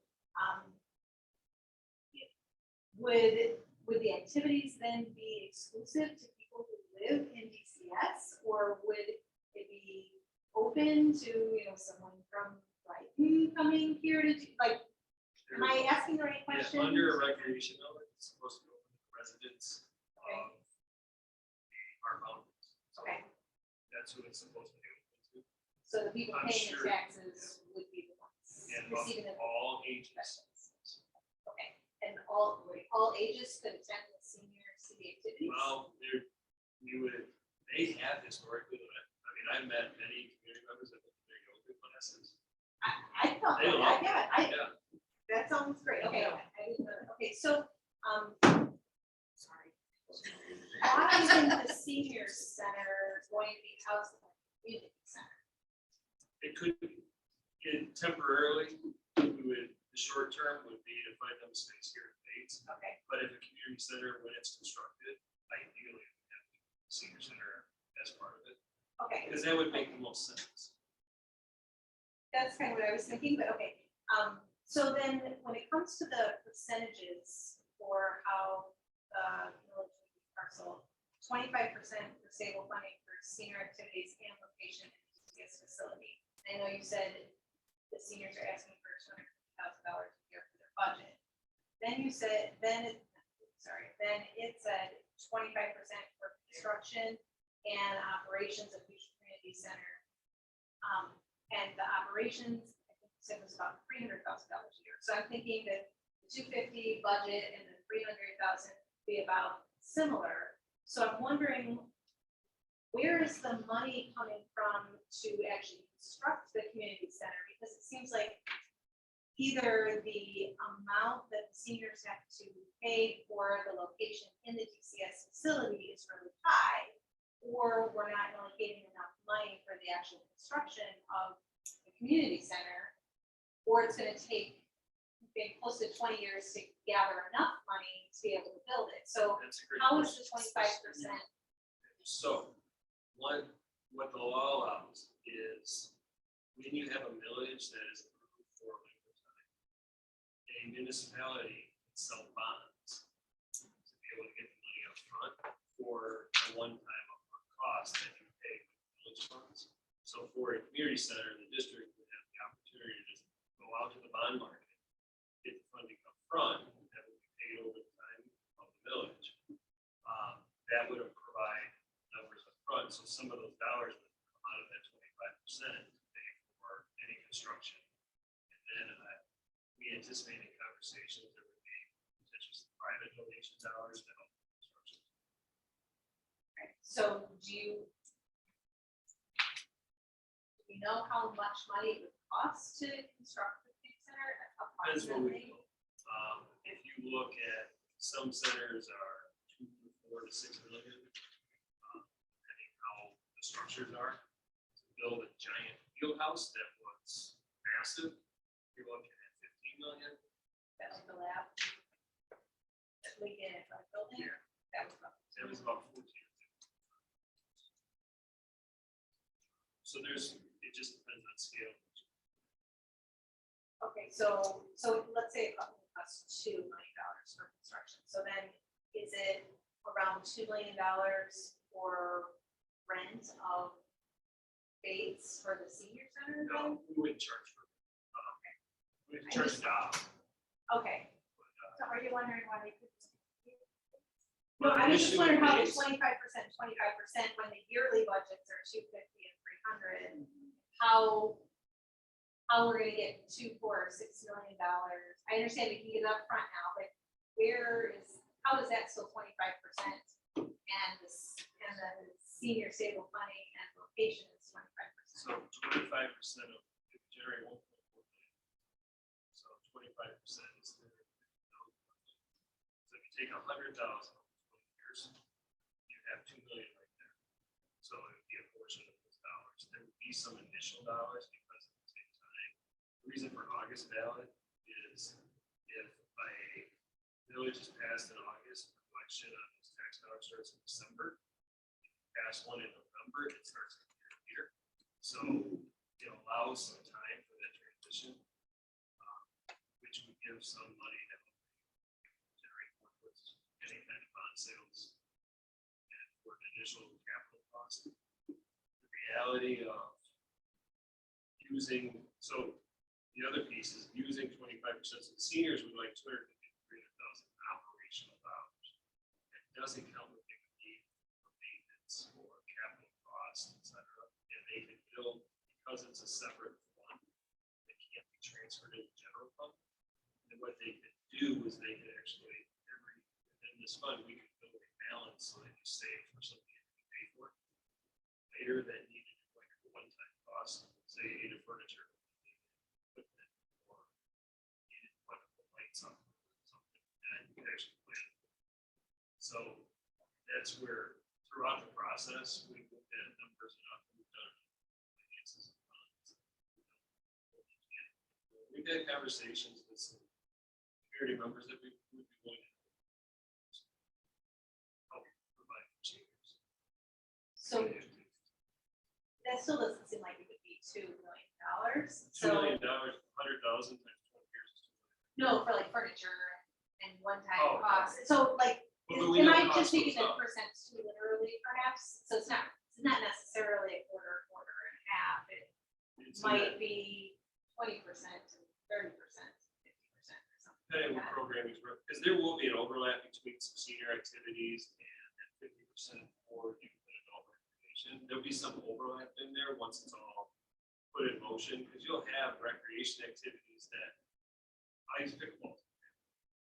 Would the activities then be exclusive to people who live in DCS, or would it be open to, someone from Brighton coming here to do, like, am I asking the right Yeah, question? under a recreation element, it's supposed to go to the residents Okay. of our boundaries. So Okay, that's who it's supposed to be open to. so the people I'm paying the sure. taxes would be the ones And receiving of the. all ages. Okay, and all ages could attend the senior city activities? Well, they have historically, I've met many community members that went to their yoga classes. I thought, They love it. yeah, Yeah, that sounds great, okay, I didn't know that. Okay, so, sorry. Why isn't the senior center going to be housed in the community center? it could, temporarily, the short term would be to find them a space here in Bates. Okay, But if a community center, when it's constructed, senior center as part of it, Okay, because that would make the most sense. that's kind of what I was thinking, but okay. So then when it comes to the percentages for how the village would be parcel, 25% for stable funding for senior activities and location in the DCS facility. I know you said the seniors are asking for $250,000 a year for their budget. Then you said, then it said 25% for construction and operations of each community center. And the operations, I think you said was about $300,000 a year. So I'm thinking that the 250 budget and the 300,000 would be about similar. So I'm wondering, where is the money coming from to actually construct the community center? Because it seems like either the amount that the seniors have to pay for the location in the DCS facility is really high, or we're not allocating enough money for the actual construction of the community center, or it's gonna take close to 20 years to gather enough money to be able to build it. So That's a great how is question. the 25%? So, what the law allows is when you have a millage that is approved for length of time, a municipality can sell bonds to be able to get the money up front for a one-time upfront cost that you pay with village funds. So for a community center, the district would have the opportunity to just go out to the bond market, get the funding up front, that would be paid over the time of the village. That would provide numbers up front, so some of those dollars would come out of that 25% to pay for any construction. And then we anticipate in conversations there would be potentially some private donation dollars to help with construction. So do you know how much money it would cost to construct the community center? Depends what we Approximately? do. If you look at, some centers are 2 to 4 to 6 million, depending how the structures are. To build a giant field house that was massive, you're looking at 15 million. That was the lab. That we did for the building? Yeah. That was about. That was about 14. So it just depends on scale. Okay, so let's say a couple costs $2 million for construction. So then is it around $2 million for rent of space for the senior center then? No, we wouldn't charge for, we would charge a dollar. Okay, but, So are you wondering why they could? no, I was just issue wondering how the is- 25%, when the yearly budgets are 250 and 300, how we're gonna get $2, $4, $6 million. I understand we can get it up front now, but how is that still 25%? And the senior stable funding and location is 25%. So 25% of, if you generate 1.4 million. So 25% is the. So if you take 100,000 over 20 years, you have 2 million right there. So it would be a portion of those dollars. There would be some initial dollars because it would take time. The reason for August ballot is if a village is passed in August, collection on those tax dollars starts in December. If you pass one in November, it starts in year. So it allows some time for that transition, which would give some money to help generate more towards any kind of bond sales and for an initial capital cost. The reality of using, so the other piece is using 25%. So the seniors would like 250,000 to 300,000 operational dollars. It doesn't count what they would need for maintenance or capital costs, et cetera. And they can build, because it's a separate fund, it can't be transferred into general fund. And what they could do is they could actually, within this fund, we could build a balance so that you save for something you can pay for later that needed like a one-time cost, say you needed furniture, equipment, or needed to put lights on something, and you could actually plan. So that's where throughout the process, we looked at numbers and we've done finances and funds. We've had conversations with some community members that we would be willing to help provide for seniors. So that still doesn't seem like it would be $2 million. $2 So, million, 100,000 times 20 years. no, for like furniture and Oh. one-time costs. So like, Well, but we am know I the just cost taking goes the up. percents too literally perhaps? So it's not necessarily a quarter, quarter and a half. It It's in that- might be 20%, 30%, 50% or something. Depending like what that. programming, because there will be an overlap between some senior activities and 50% for youth and adult recreation. There'll be some overlap in there once it's all put in motion, because you'll have recreation activities that I use pickleball.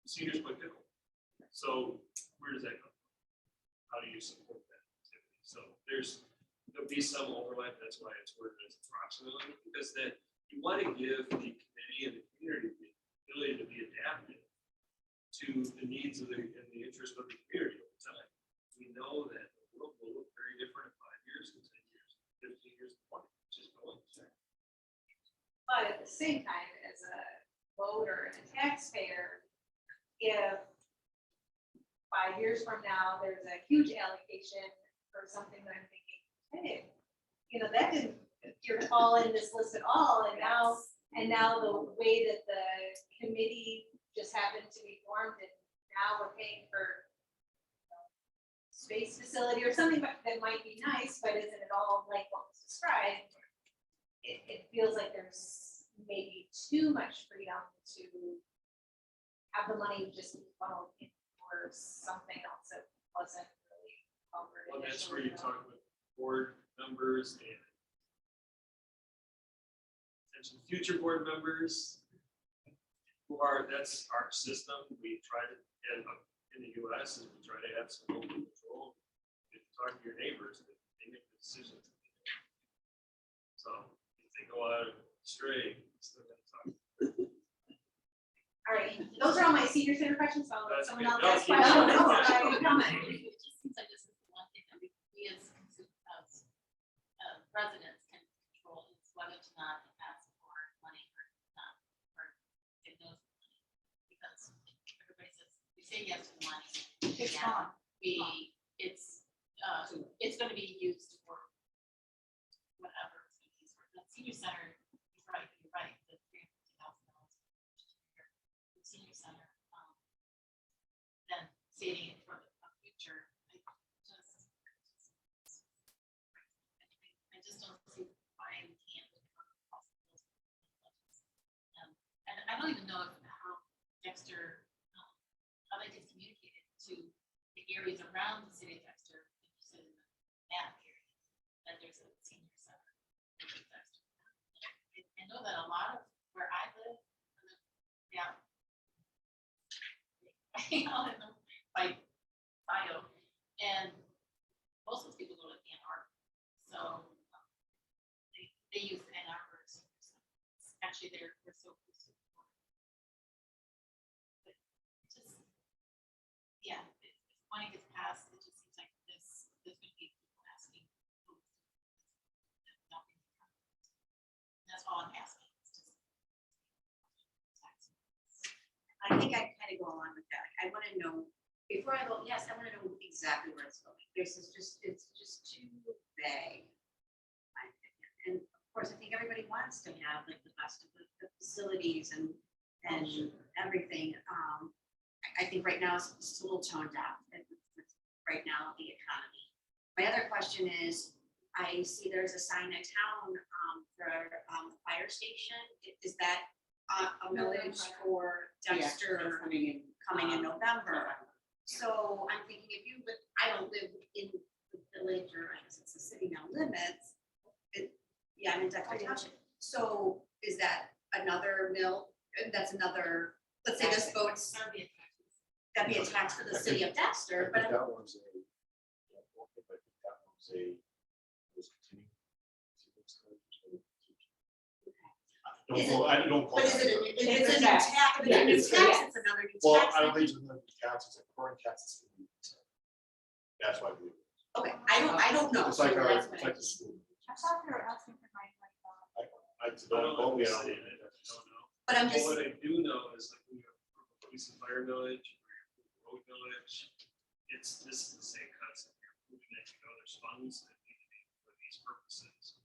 Seniors play pickleball. So where does that come from? How do you support that activity? So there'll be some overlap. That's why it's worded as approximately, because then you want to give the committee and the community the ability to be adaptive to the needs of and the interest of the community over time. We know that the world will look very different in 5 years, and 10 years, 15 years, 20, which is going to. But at the same time, as a voter and a taxpayer, if 5 years from now, there's a huge allocation for something that I'm thinking, hey, that didn't appear to fall in this list at all, and now the way that the committee just happened to be formed, and now we're paying for space facility or something that might be nice, but isn't it all like what was described? It feels like there's maybe too much freedom to have the money just be funneled in for something else that wasn't really covered. Well, that's where initially, you talk with board members and potential future board members that's our system. We try to, and in the US, is we try to have some local control. If you talk to your neighbors, they make the decisions. So if they go out astray, still got to talk. All right, those are all my senior center questions, so I'll let That's someone good. else ask No, keep questions. going. I can comment. It just seems like this is the one thing that we as residents can control is whether to not ask for money or not, or get those money. Because everybody says, we say yes to the money. It's yeah, gone. It's gonna be used for whatever it's gonna be used for. The senior center, you're right, the $350,000. The senior center, then saving it for the future, I just don't see why we can't. And I don't even know how Dexter, how they get communicated to the areas around the city of Dexter, if you said in the map area, that there's a senior center. in Dexter. I know that a lot of where I live, yeah. Out in the, by bio, and most of those people go to Ann Arbor, so they use Ann Arbor. Actually, we're so close to the border. But just, yeah, if money gets passed, it just seems like there's going to be people asking. That's all I'm asking. It's just I think I kind of go along with that. I want to know, before I vote yes, I want to know exactly where it's going. It's just too vague. in my opinion. And of course, I think everybody wants to have like the best of the facilities and everything. I think right now it's a little toned down with right now the economy. My other question is, I see there's a sign in town for the fire station. Is that a millage for Dexter coming in November? So I'm thinking if you live, I don't live in the village, or I guess it's the city now limits. I'm in Dexter Township. So is that another mill? That's another, let's say this votes, that'd be a tax for the city of Dexter, but That one's a, that one's a, was continuing. Is Don't, I don't call but is that. it, It's it's a a new tax. tax, if it's a new It's a tax, tax. it's another new Well, tax. I don't think it's another tax, it's a current tax. It's gonna be- That's why we. Okay, I don't know. It's like So our, that's it's what like I- the school. I thought they were asking for $9 million. I I don't don't vote, we don't. understand it. I don't know. But I'm But just, what I do know is like when you're police and fire village, or road village, this is the same concept. You're proving that you know there's funds and purposes.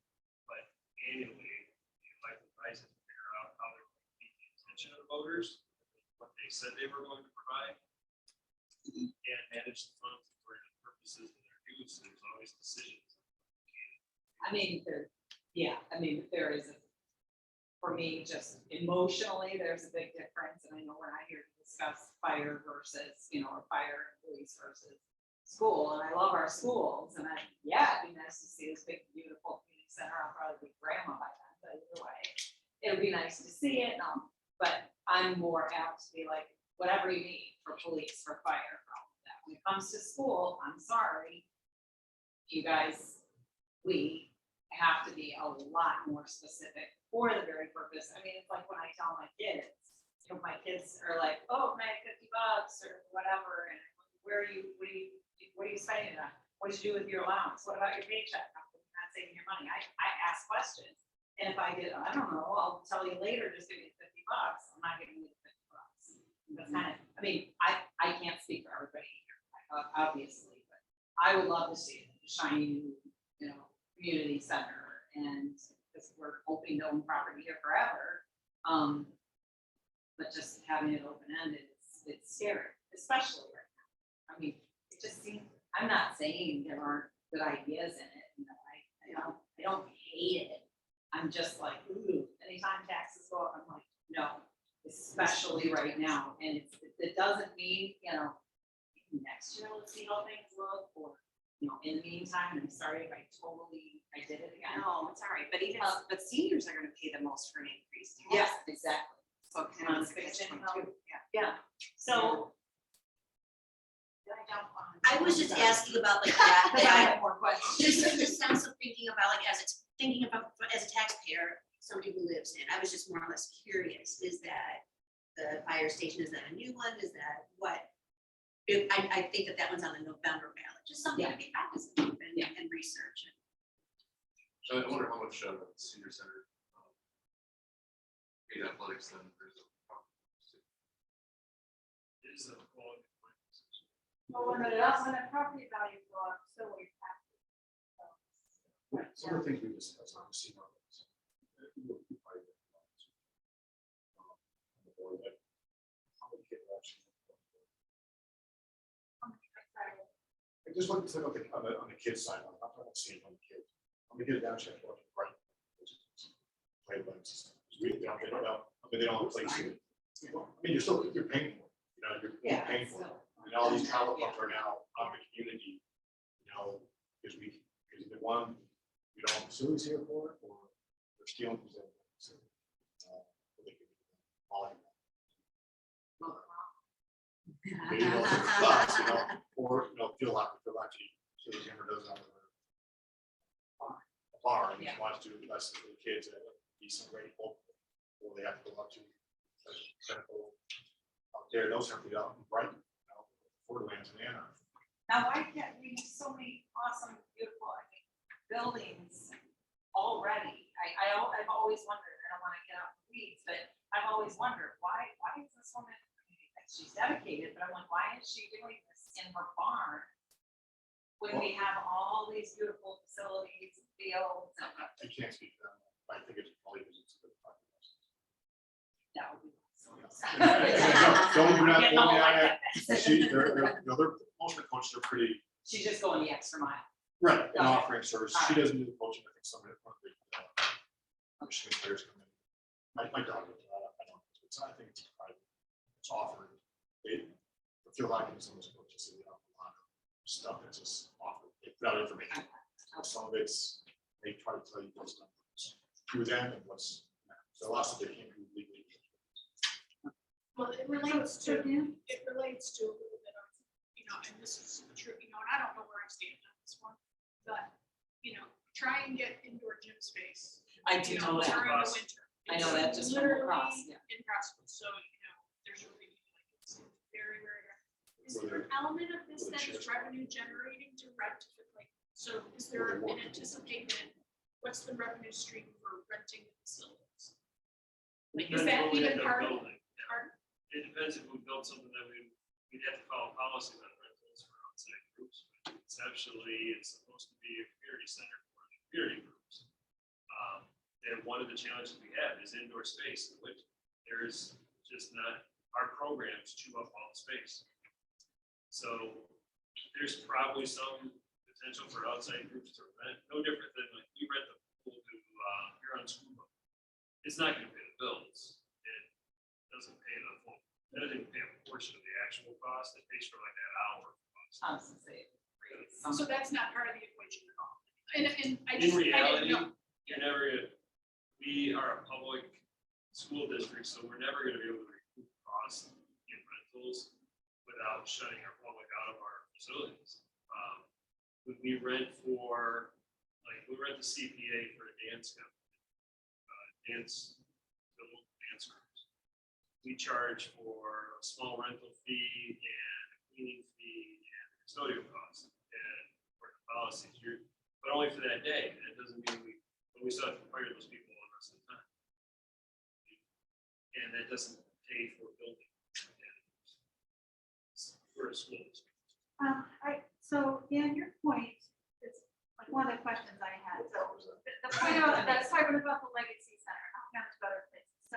But annually, the elected bodies have to figure out how they're going to keep the attention of the voters, what they said they were going to provide, and manage the funds for the purposes that they're used. There's always decisions. I mean, there is, for me, just emotionally, there's a big difference, and I know we're not here to discuss fire versus, or fire and police versus school, and I love our schools, and it'd be nice to see this big, beautiful community center. I'll probably be grandma by then, but either way, it'll be nice to see it, but I'm more apt to be like, whatever you need for police, for fire, for all of that. When it comes to school, I'm sorry, you guys, we have to be a lot more specific for the very purpose. I mean, it's like when I tell my kids, my kids are like, oh, can I have $50 or whatever, and what are you spending it on? What did you do with your allowance? What about your paycheck? How come you're not saving your money? I ask questions, and if I get, I don't know, I'll tell you later, just give me $50. I'm not giving you the $50. That's kind of, I mean, I can't speak for everybody here, obviously, but I would love to see a shiny, community center, and because we're hoping to own property here forever. But just having it open-ended, it's scary, especially right now. I mean, it just seems, I'm not saying there aren't good ideas in it, I don't hate it. I'm just like, ooh, anytime taxes go up, I'm like, no, especially right now. And it doesn't mean, next year, let's see how things look, or, in the meantime, I'm sorry if I did it again. No, it's all right, but but seniors are gonna pay the most for an increase. Yes, exactly. So kind of a catch-22. Yeah, So. Did I jump on? I was just asking about like I that, have more questions. just in the sense of thinking about like as a taxpayer, somebody who lives in, I was just more or less curious, is that the fire station, is that a new one, is that what? I think that one's on the November ballot, just something to be cognizant of and research. So I wonder how much the senior center paid athletics then. Is a quality. Well, when the property value go up, so we have to. Right, some of the things we discussed, obviously, I just look on the kids side, I'm not talking seeing on the kids. I'm gonna get it down, check, right? Play with systems. They don't have a place to. I mean, you're paying for it, you're paying for it. And all these travel clubs are now on the community, because either one, we don't have facilities here for it, or they're stealing from them. So, they can all maybe they'll take a class, or feel like so the camera does have a bar, and wants to do lessons for the kids at a decent rate, or they have to go up to clinical out there. Those have to be out in Brighton, Fordlands and Anna. Now, why can't we have so many awesome, beautiful, buildings already? I've always wondered, I don't want to get out the weeds, but I've always wondered, why is this woman, she's dedicated, but I'm like, why is she doing this in her barn when we have all these beautiful facilities, fields? I can't speak to that. I think it's probably because it's a good population. That would be awesome. Don't do not I'm getting quote me all on like that. They're most of the coaches are pretty She's just going the extra mile. right in Okay. offering service. She doesn't do the coaching. I think some of the Michigan players come in. My daughter, I don't. I think it's private. It's offered. They feel like some of those coaches say they have a lot of stuff that's just offered. They put out information. Some of it's they try to tell you what's done through them and what's so lots of they can't do legally. Well, it relates to a little bit of, and this is true, and I don't know where I stand on this one, but, try and get indoor gym space. I do know that. During the winter. I know that just from Literally across, yeah. impossible, so, there's really, it's very, very rare. Is Were there an element of this were that there is chairs? revenue generating to rent, so is there an anticipated, what's the revenue stream for renting the facilities? Like, is that even part of? It depends if we build something that we'd have to follow policies on rentals for outside groups. Conceptually, it's supposed to be a community center for the community groups. And one of the challenges we have is indoor space, in which there's just not, our programs chew up all the space. So there's probably some potential for outside groups to rent, no different than like we rent the pool to here on school. It's not gonna pay the bills. It doesn't pay the full, it doesn't pay a portion of the actual cost. It pays for like that hour cost. I was gonna say, So that's not part of the equation at all. And I In just, I reality, didn't know. you're never gonna, we are a public school district, so we're never gonna be able to recoup costs in rentals without shutting our public out of our facilities. When we rent for, like, we rent the CPA for a dance company, the local dance groups. We charge for a small rental fee and a cleaning fee and custodial costs and for the policies. But only for that day. And it doesn't mean but we still have to fire those people all the rest of the time. And that doesn't pay for building. For a school district. So Dan, your point is like one of the questions I had. So the point about that's talking about the legacy center, not much better places. So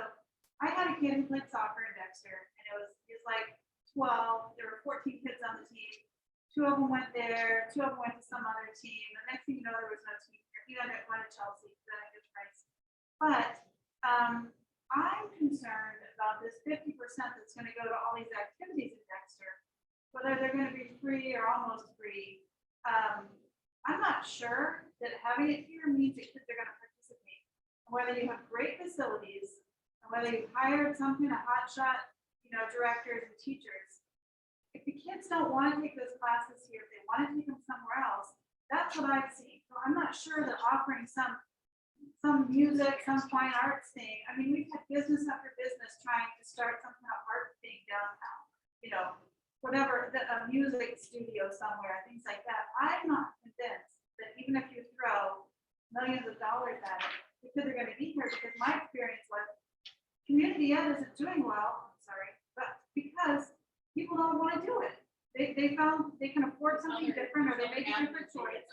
I had a kid who played soccer in Dexter, and it was like 12. There were 14 kids on the team. 2 of them went there. 2 of them went to some other team. The next thing you know, there was no team here. He ended up going to Chelsea. Then a good price. But I'm concerned about this 50% that's going to go to all these activities in Dexter, whether they're going to be free or almost free. I'm not sure that having it here means that kids are going to participate. Whether you have great facilities, and whether you've hired some kind of hotshot, directors and teachers, if the kids don't want to take those classes here, if they want to take them somewhere else, that's what I've seen. So I'm not sure that offering some music, some fine arts thing. I mean, we've had business after business trying to start some kind of art thing downtown, whatever, a music studio somewhere, things like that. I'm not convinced that even if you throw millions of dollars at it, because they're going to be here, because my experience was community ed isn't doing well, but because people don't want to do it. They found they can afford something different, or they make a different choice.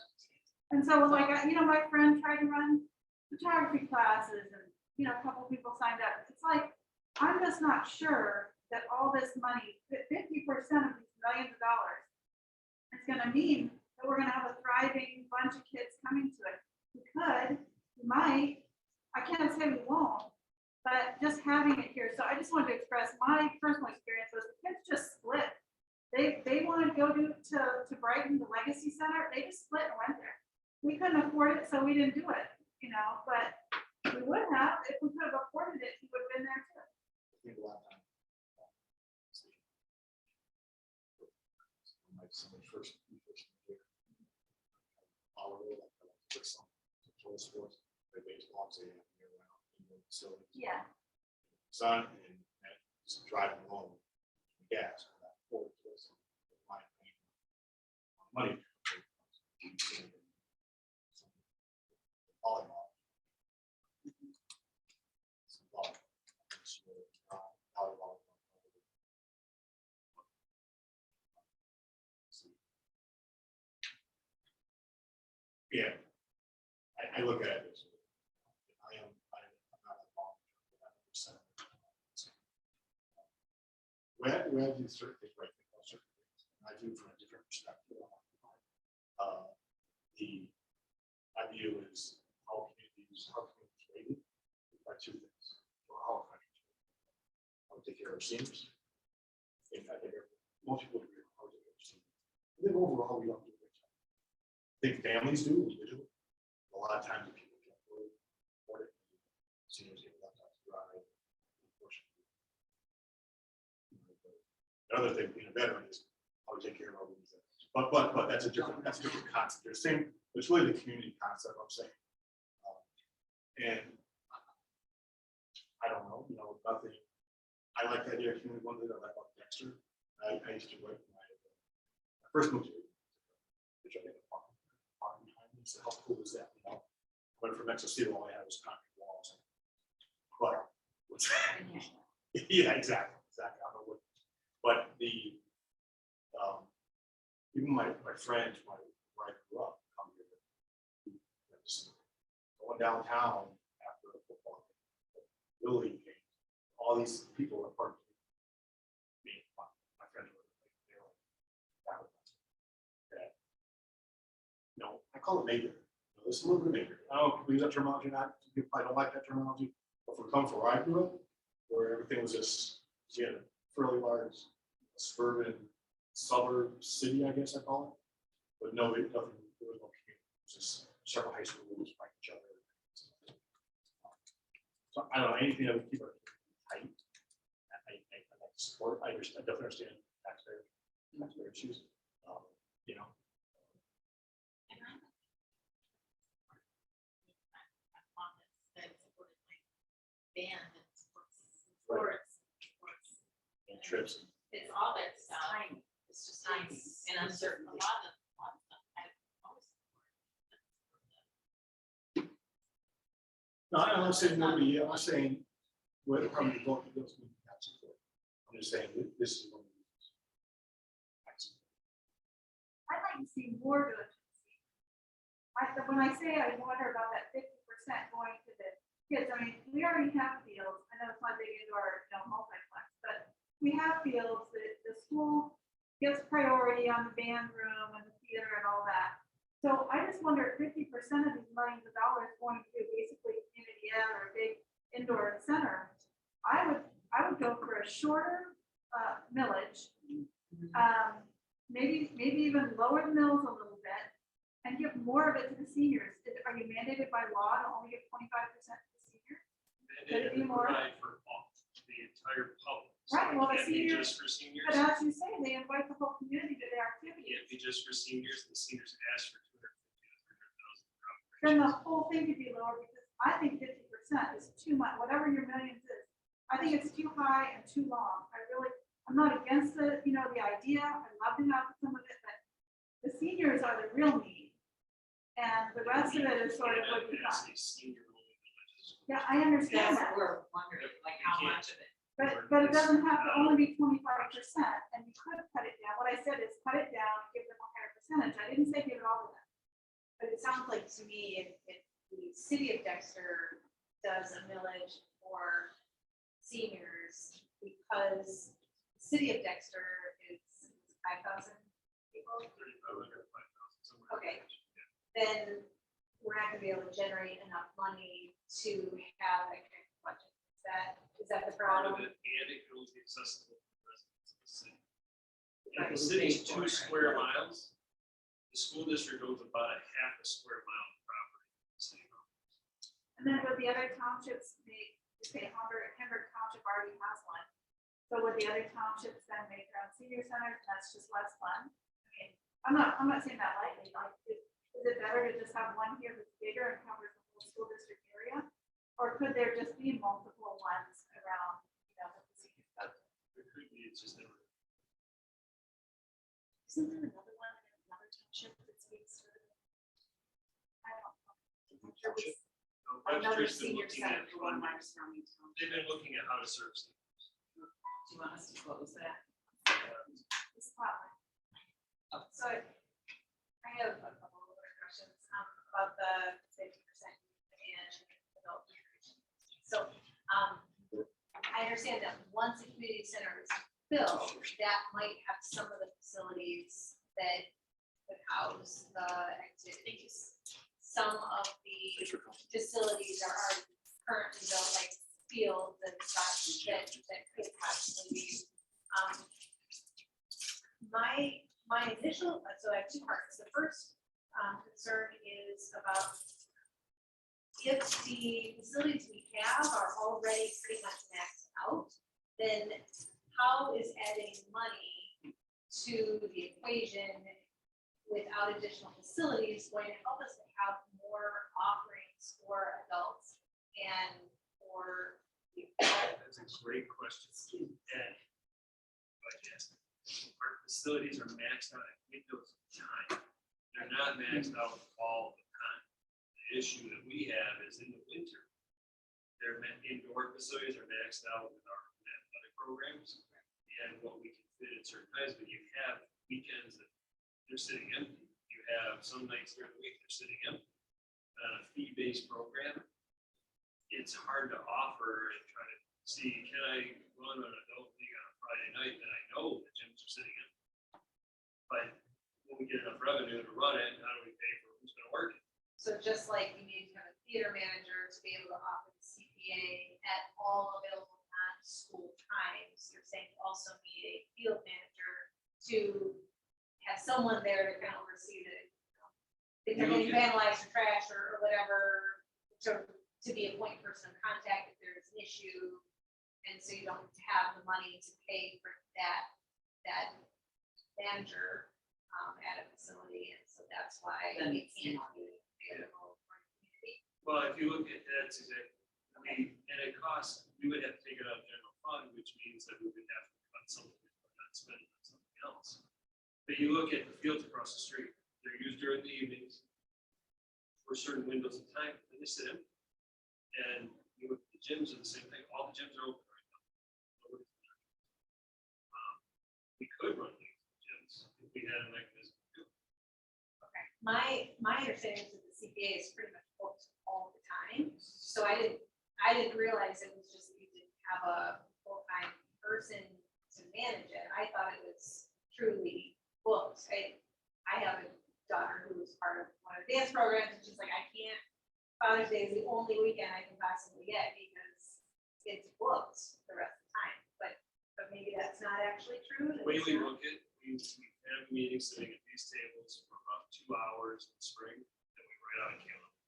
And so like, my friend tried to run photography classes, and, a couple people signed up. It's like, I'm just not sure that all this money, that 50% of these millions of dollars is going to mean that we're going to have a thriving bunch of kids coming to it. We could, we might, I can't say we won't, but just having it here. So I just wanted to express my personal experience was the kids just split. They wanted to go to Brighton, the Legacy Center. They just split and went there. We couldn't afford it, so we didn't do it, but we would have, if we could have afforded it, we would have been there too. I think a lot of time. Like somebody first year. All of it, like some sports, they baseball, they have year round, facilities. Yeah. Sun and just driving along, gas, that forward to us, money. Volleyball. Volleyball. Yeah, I look at it as I'm not a volunteer. When I do certain things, right, I do from a different perspective. My view is how communities rated by 2 things. Or how we take care of our seniors. In fact, most people agree on how we take care of seniors. I think overall we don't do a good job. I think families do individually. A lot of times people can't afford it. Seniors get left out to dry. Unfortunately. Another thing, being a veteran, is how we take care of our women. But that's a different concept. They're saying it's really the community concept I'm saying. And I don't know, nothing. I like the idea of community one that I like about Dexter. I used to work when I first moved here, which I think behind me. So how cool is that? Went from Mexico, all I had was concrete walls. But what's yeah, exactly. I don't know what, but the even my friends, where I grew up, come here. downtown after a football game, Little League game, all these people are part of me, my friends were like, they were like, that was that. No, I call it neighbor. This is a little bit neighbor. I don't know if people use that terminology or not. Some people probably don't like that terminology. But for come from where I grew up, where everything was just, you had a fairly large suburban suburb city, I guess I call it. But no, nothing, there was no community. It was just several high schools fighting each other. So I don't know, anything that would keep it tight. I like support. I definitely understand taxpayer issues. You know. And I'm on this, that supported like band and sports, And trips. it's all that stuff. Time. It's just time and uncertainty. A lot of stuff I always support. No, I'm not saying nobody, I'm not saying whether probably the vote goes to not support. I'm just saying this is one of the. I'd like to see more to it. When I say I wonder about that 50% going to the kids, I mean, we already have fields. I know it's not big indoor, multiplex, but we have fields that the school gets priority on the band room and the theater and all that. So I just wonder if 50% of these millions of dollars going to basically community ed or a big indoor center, I would go for a shorter millage. Maybe even lower the mills a little bit and give more of it to the seniors. Are you mandated by law to only give 25% to the seniors? Could it be more? Provide for all, the entire public. So Right, it well, the can't be seniors- just for seniors. But as you say, they invite the whole community to their It activities. can't be just for seniors. The seniors ask for 250 to 300,000. Then the whole thing could be lower because I think 50% is too much, whatever your millions is. I think it's too high and too long. I'm not against the idea. I love to have some of it, but the seniors are the real need. And the rest of it is sort of what you got. Yeah, I understand That's that. what we're wondering, like how much of it. But it doesn't have to only be 25%, and you could cut it down. What I said is cut it down, give them a higher percentage. I didn't say give it all to them. But it sounds like to me, if the city of Dexter does a millage for seniors, because the city of Dexter is 5,000 people, 3,500, 5,000, somewhere. Okay. then we're not gonna be able to generate enough money to have a kind of budget. Is that the Part of problem? it, and it can only be accessible to the residents of the city. If the city's 2 square miles, the school district owns about a half a square mile of property. in the city owns. And then would the other townships make, you say Hamburg Township already has one. So would the other townships then make their own senior centers? That's just less fun. I mean, I'm not saying that lightly. Like, is it better to just have one here that's bigger and covers the whole school district area? Or could there just be multiple ones around, the senior center? It could be, it's just never. Isn't there another one in another township that's being served? I don't know. No, Another Webster's been senior looking center at for one of funding. our surrounding towns. They've been looking at how to serve seniors. Do you want us to close that? It's spotlight. So I have a couple of other questions about the 50% and adult nutrition. So I understand that once a community center is built, that might have some of the facilities that could house the activities. Some of the facilities are already currently built, like fields and such that could possibly be. My initial, so I have 2 parts. The first concern is about if the facilities we have are already pretty much maxed out, then how is adding money to the equation without additional facilities going to help us to have more offerings for adults and for youth? That's a great question. And our facilities are maxed out at windows of time. They're not maxed out all the time. The issue that we have is in the winter. Their indoor facilities are maxed out with our athletic programs and what we can fit in certain times, but you have weekends that they're sitting empty. You have some nights during the week they're sitting empty. on a fee-based program, it's hard to offer and try to see, can I run an adult league on a Friday night that I know the gyms are sitting in? But when we get enough revenue to run it, how do we pay for who's gonna work it? So just like you need to have a theater manager to be able to offer the CPA at all available non-school times, you're saying you also need a field manager to have someone there to kind of oversee the, if they're getting vandalized or trash or whatever, to be a point person of contact if there's an issue. And so you don't have the money to pay for that manager at a facility, and so that's why Then it it's can't not. be available for the community. Well, if you look at that, it's exactly, I mean, and it costs, we would have to take it out of general fund, which means that we would have to cut something, but not spend it on something else. But you look at the fields across the street, they're used during the evenings for certain windows of time, and they sit in. And you look at the gyms are the same thing, all the gyms are open right now. We could run these gyms if we had a mechanism to do it. My understanding is that the CPA is pretty much booked all the time, so I didn't realize it was just that you didn't have a full-time person to manage it. I thought it was truly booked. I have a daughter who was part of one of the dance programs, and she's like, I can't, Father's Day is the only weekend I can possibly get because it's booked the rest of the time, but maybe that's not actually true. that The way it's we not. look at, we have meetings sitting at these tables for about 2 hours in the spring, and we write out a calendar.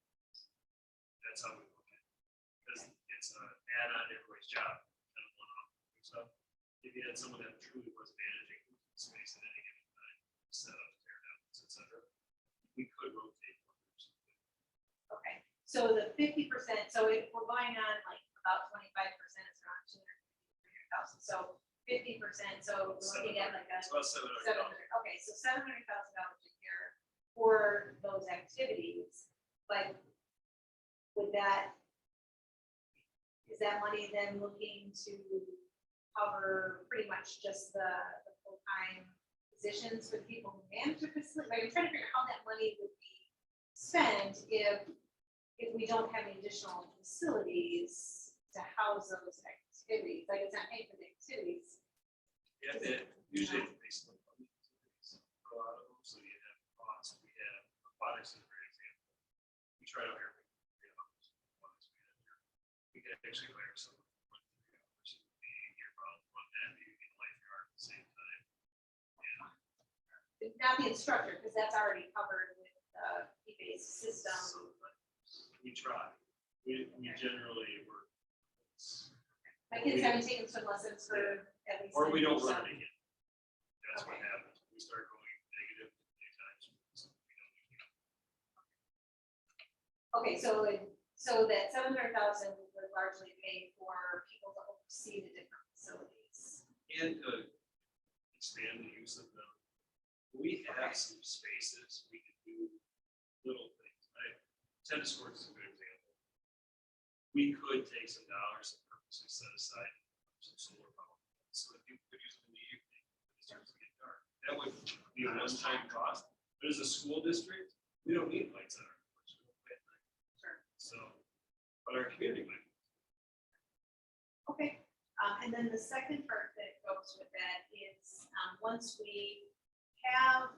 That's how we look at it. Because it's an add-on to everybody's job, kind of one-off stuff. If you had someone that truly was managing the space at any given time, set up, tear downs, et cetera, we could rotate. Okay, so the 50%, so if we're going on like about 25%, it's around 200,000. So 50%, so we're looking at like a It's about $700. 700, okay, so $700,000 a year for those activities, but would that, is that money then looking to cover pretty much just the full-time positions for the people who manage the facility? Like, I'm trying to figure out how that money would be spent if we don't have any additional facilities to house those activities, like it's not paying for the activities. Yeah, that usually it's based on funding. A lot of them, so you have costs, we have robotics is a great example. We try to hire people, robotics manager. We can actually hire someone for 1 to 3 hours, be year round, one that, maybe be a lifeguard at the same time. Yeah. Not the instructor, because that's already covered with the fee-based system. Sometimes we try. We generally work. My kids haven't taken swim lessons for at least. Or we don't 10 run years, it again. That's what Okay. happens. We start going negative many times. So we don't do it. Okay, so that 700,000 would largely pay for people to oversee the different facilities. And to expand the use of them. We have some spaces, we can do little things, right? Tennis courts is a good example. We could take some dollars and purposely set aside some solar power, so that people could use them in the evening, when it starts to get dark. That would be a one-time cost, but as a school district, we don't need lights on our porch. Sure. So, but our community might. Okay, and then the second part that goes with that is, once we have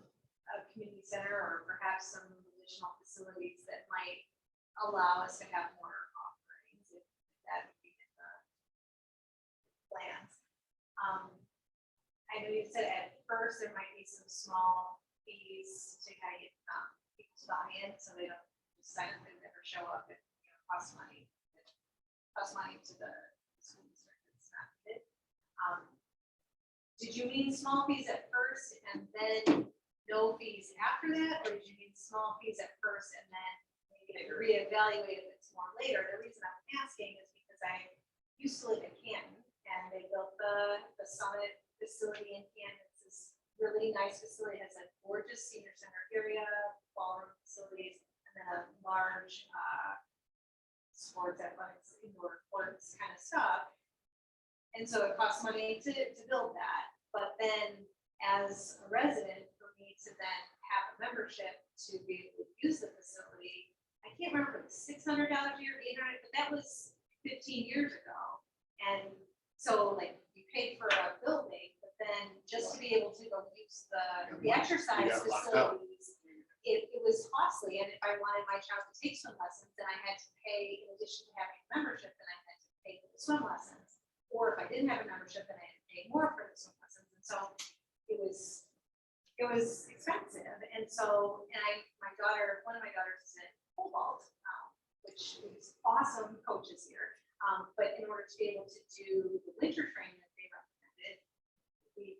a community center or perhaps some additional facilities that might allow us to have more offerings, if that would be in the plans. I know you said at first there might be some small fees to kind of get people to buy in, so they don't just sign up and never show up and, cost money. Cost money to the school district, it's not needed. Did you mean small fees at first and then no fees after that, or did you mean small fees at first and then maybe reevaluate if it's more later? The reason I'm asking is because I used to live in Canton, and they built the Summit facility in Canton. It's this really nice facility, it has a gorgeous senior center area, ballroom facilities, and then a large sports athletics, indoor courts kind of stuff. And so it costs money to build that, but then as a resident, for me to then have a membership to be able to use the facility, I can't remember, $600 a year, 800, but that was 15 years ago. And so like you paid for a building, but then just to be able to go use the exercise got locked out. facilities, it was costly. And if I wanted my child to take swim lessons, then I had to pay, in addition to having a membership, then I had to pay for the swim lessons. Or if I didn't have a membership, then I had to pay more for the swim lessons. And so it was expensive. And so, my daughter, one of my daughters is in Cobalt, which is awesome coaches here. But in order to be able to do the winter training that they recommended, we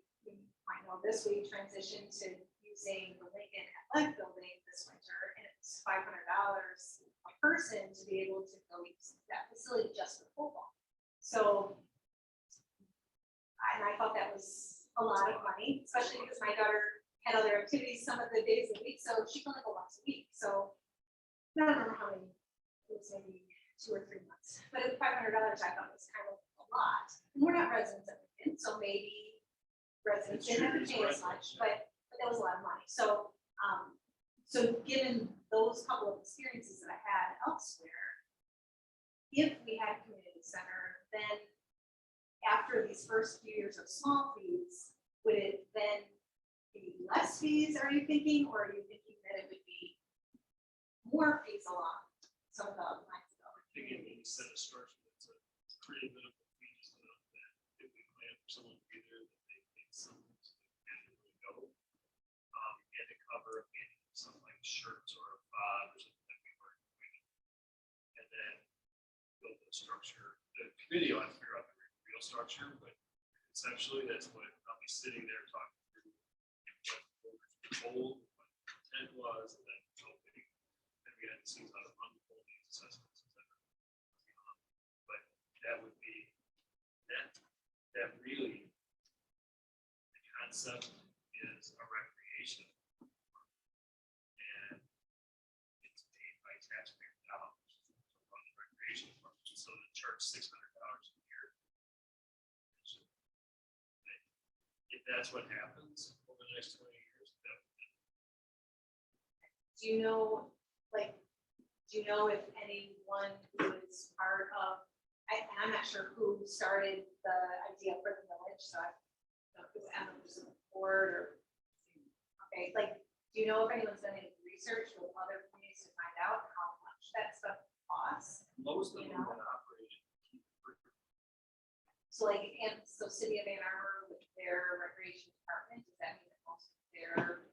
might know this, we transitioned to using the Lincoln Athletic Building this winter, and it's $500 a person to be able to go use that facility just for football. So, and I thought that was a lot of money, especially because my daughter had other activities some of the days of the week, so she can only go once a week. So I don't remember how many, it was maybe 2 or 3 months, but at $500, I thought was kind of a lot. And we're not residents of Lincoln, so maybe residents didn't have to pay as much, but that was a lot of money. So, so given those couple of experiences that I had elsewhere, if we had a community center, then after these first few years of small fees, would it then be less fees, are you thinking, or are you thinking that it would be more fees along some of the lines of our Thinking community? when you set a structure, it's a pretty minimal fee, just enough that if we plan for someone to be there, that they think someone to actually go. And to cover maybe something like shirts or a fob or something that we weren't doing. And then build the structure. The committee will have to figure out the real structure, but conceptually, that's what I'll be sitting there talking through what the voters were told, what the intent was, and then helping. And we had to see how to unfold these assessments, et cetera. But that would be that really the concept is a recreation. And it's paid by taxpayer dollars to run the recreation function, so they charge $600 a year. So, if that's what happens over the next 20 years, that Do you know, if anyone who is part of, and I'm not sure who started the idea for the village, so I don't know if it was Emma who's on the board or, okay, like, do you know if anyone's done any research with other communities to find out how much that stuff costs? most of them You know? are operated. So like, and so City of Ann Arbor with their recreation department, does that mean that most of their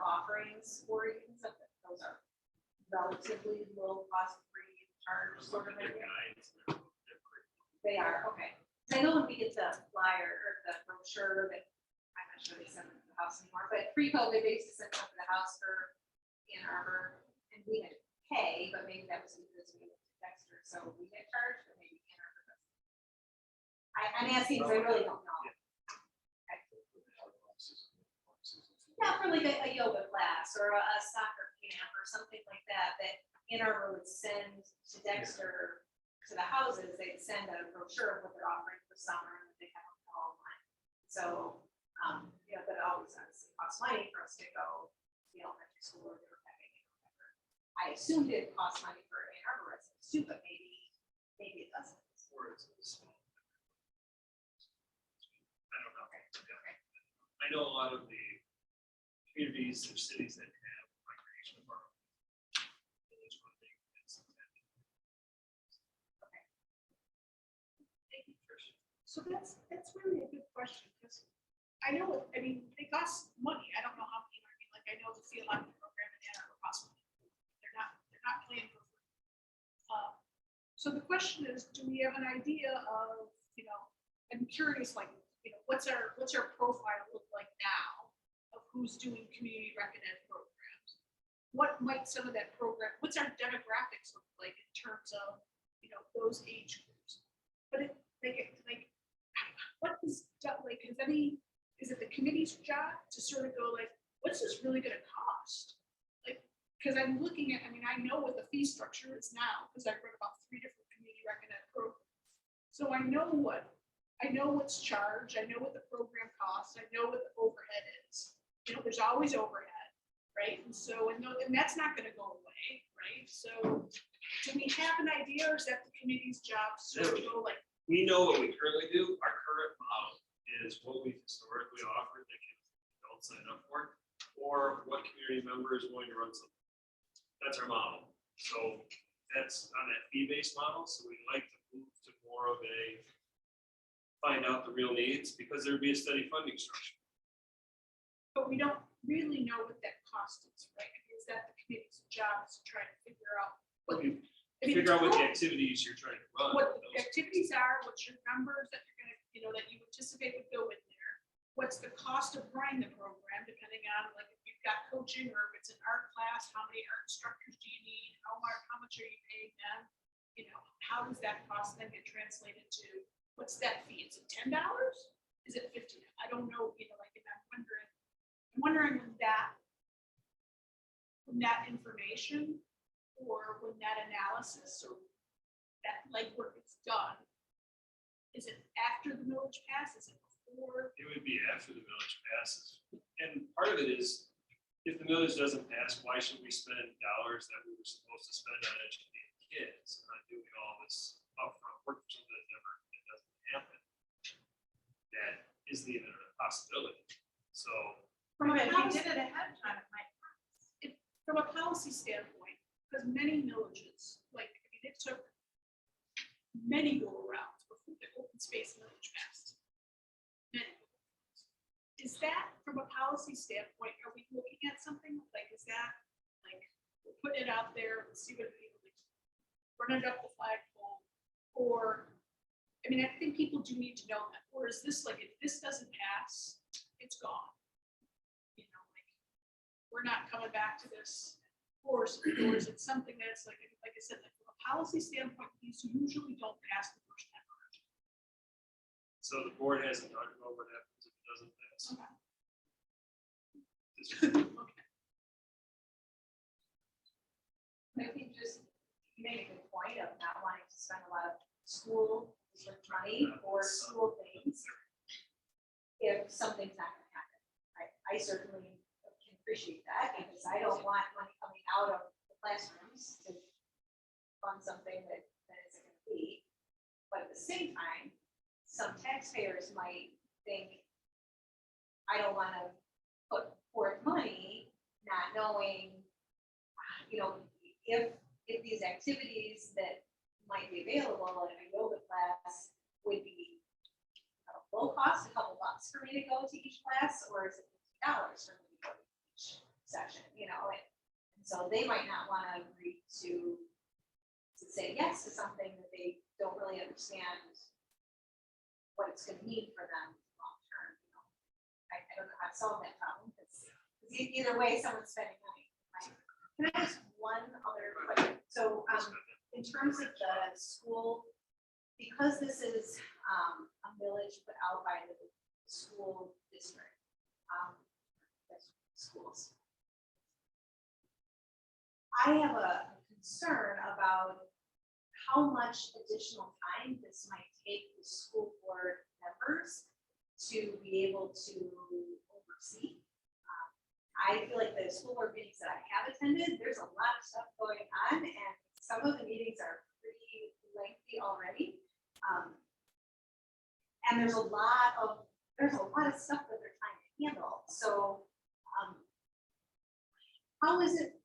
offerings for you and stuff, that those are relatively low cost free charge sort of Their thing? guides, they're pretty. They are, okay. I know when we get the flyer or the brochure that, I'm not sure they send them to the house anymore, but pre-COVID, they used to send them to the house for Ann Arbor, and we had to pay, but maybe that was because we went to Dexter, so we get charged, but maybe Ann Arbor doesn't. I'm asking because I really don't know. Yeah, for like a yoga class or a soccer camp or something like that, that Ann Arbor would send to Dexter, to the houses, they'd send a brochure of what they're offering for summer, and they have them all online. So, but it always obviously costs money for us to go to the elementary school or whatever. I assumed it cost money for Ann Arbor residents too, but maybe it doesn't. Or it's a small. I don't know. I know a lot of the communities or cities that have recreation departments. Village funding, it's intended. Thank you, Trish. So that's really a good question, because I know, it costs money. I don't know how, like, I know the field hockey program in Ann Arbor costs money. They're not playing for free. So the question is, do we have an idea of, I'm curious, like, what's our profile look like now of who's doing community rec and ed programs? What might some of that program, what's our demographics look like in terms of, those age groups? But what is, like, is it the committee's job to sort of go like, what's this really gonna cost? Like, because I'm looking at, I know what the fee structure is now, because I've read about 3 different community rec and ed programs. So I know what's charged, I know what the program costs, I know what the overhead is. There's always overhead, right? And so, and that's not gonna go away. right? So do we have an idea, or is that the committee's job? So go like, We know what we currently do. Our current model is what we've historically offered that kids don't sign up for, or what community member is going to run something. That's our model. So that's on that fee-based model. So we'd like to move to more of a find out the real needs, because there'd be a steady funding structure. but we don't really know what that cost is, right? I mean, is that the committee's job is to try to figure out what? I mean, Figure out what the total- activities you're trying to run. what the activities are, what your numbers that you're gonna, that you anticipate would go in there. What's the cost of running the program, depending on like if you've got coaching or if it's an art class, how many art instructors do you need? How much are you paying them? How does that cost then get translated to, what's that fee? Is it $10? Is it 50? I don't know, like, and I'm wondering when that information or when that analysis or that legwork is done, is it after the millage pass? Is it before? It would be after the millage passes. And part of it is, if the millage doesn't pass, why should we spend dollars that we were supposed to spend on educating kids, on doing all this upfront work for something that doesn't happen? That isn't even a possibility. So From a If you policy, did it ahead of time, it might. from a policy standpoint, because many villages, it took many go arounds before the open space millage passed. Many. Is that, from a policy standpoint, are we looking at something like, is that like, we're putting it out there, let's see what people do, run it up the flagpole, or, I think people do need to know that, or is this like, if this doesn't pass, it's gone? We're not coming back to this, or is it something that's like I said, like from a policy standpoint, these usually don't pass the first time around. So the board hasn't talked about what happens if it doesn't pass. Okay. I think just you made a good point of not wanting to spend a lot of school district money for school things if something's not gonna happen. I certainly can appreciate that, because I don't want money coming out of the classrooms to fund something that isn't gonna be. But at the same time, some taxpayers might think, I don't wanna put forth money, not knowing, if these activities that might be available in a yoga class would be low cost, a couple bucks for me to go to each class, or is it $50 for me to go to each session, and so they might not want to agree to say yes to something that they don't really understand what it's going to mean for them long term. I don't know how to solve that problem, because either way, someone's spending money. Right? Can I ask one other question? So, in terms of the school, because this is a village put out by the school district, schools, I have a concern about how much additional time this might take the school board members to be able to oversee. I feel like the school board meetings that I have attended, there's a lot of stuff going on, and some of the meetings are pretty lengthy already. And there's a lot of stuff that they're trying to handle. So how is it?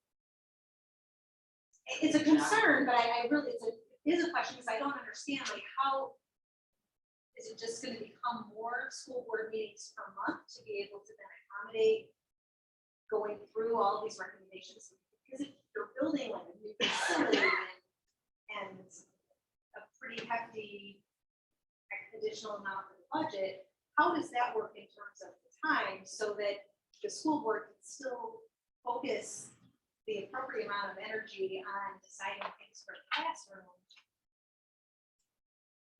It's a concern, but I really, it is a question, because I don't understand, like, how is it just going to become more school board meetings per month to be able to then accommodate going through all these recommendations? Because if you're building like a new facility and a pretty hefty additional amount of the budget, how does that work in terms of the time so that the school board can still focus the appropriate amount of energy on deciding things for the classroom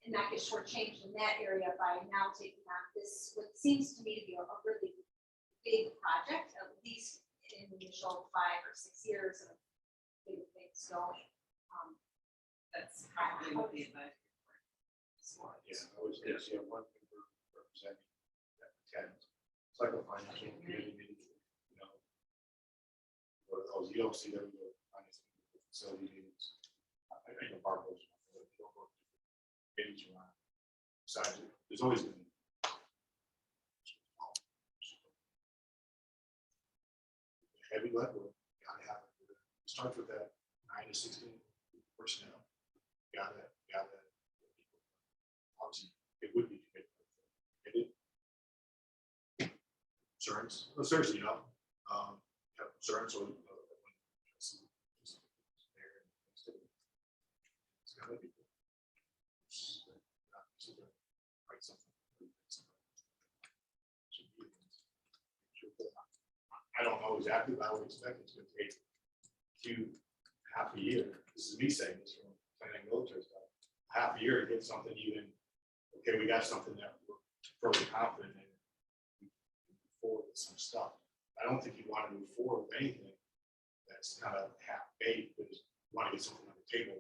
and not get shortchanged in that area by now taking on this, what seems to me to be a really big project, at least in the initial 5 or 6 years of getting things going. That's probably what the advice. Yeah, I was gonna say one member representing that attends. It's like a financial committee meeting, or those, you don't see them. facility meetings. I think the bar goes. Meetings around. Besides, there's always been. Heavy lead work, gotta have it. Start with that 9 to 16 personnel. Gotta. Obviously, it would be committed. Concerns, well, seriously, you know, have concerns or. It's gotta be. Write something. I don't know exactly, but I would expect it's gonna take half a year. This is me saying this from planning military stuff. Half a year to get something even, okay, we got something that we're fairly confident in. Move forward with some stuff. I don't think you want to move forward with anything that's kind of half baked, because you want to get something on the table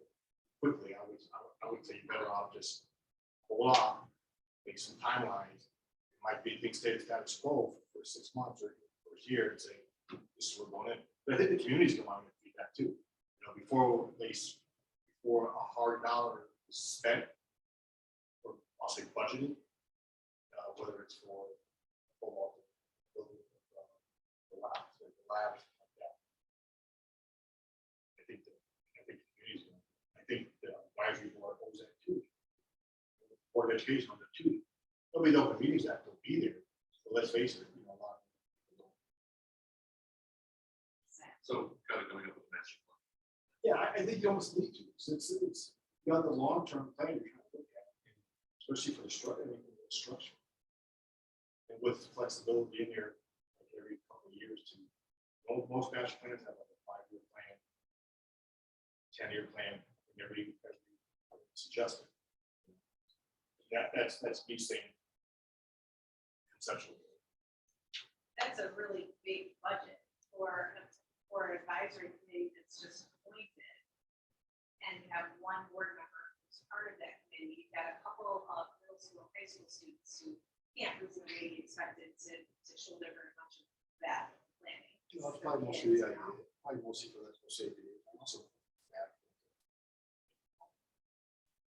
quickly. I would say you're better off just hold off, make some timelines. It might be things stay status quo for 6 months or a year and say, this is where we're going in. But I think the community's gonna want to get feedback too. You know, before a hard dollar is spent, or I'll say budgeted, whether it's for football, the labs, like that. I think the community's gonna. I think the advisory board owes that too. Board of Education on that too. Nobody knows the meetings that will be there. But let's face it, you know, a lot of people don't. So kind of coming up with a master plan. Yeah, I think you almost need to, since it's got the long-term plan you're trying to look at, especially for the structure. And with flexibility in there, like every couple of years to, most master plans have like a 5-year plan, 10-year plan, and every it's adjusted. That's me saying conceptually. That's a really big budget for advisory committee that's just appointed. And you have one board member who's part of that committee. You've got a couple of middle school, high school students who can't reasonably be expected to shoulder very much of that planning. You know, it's probably mostly the idea, probably mostly for that safety. Also,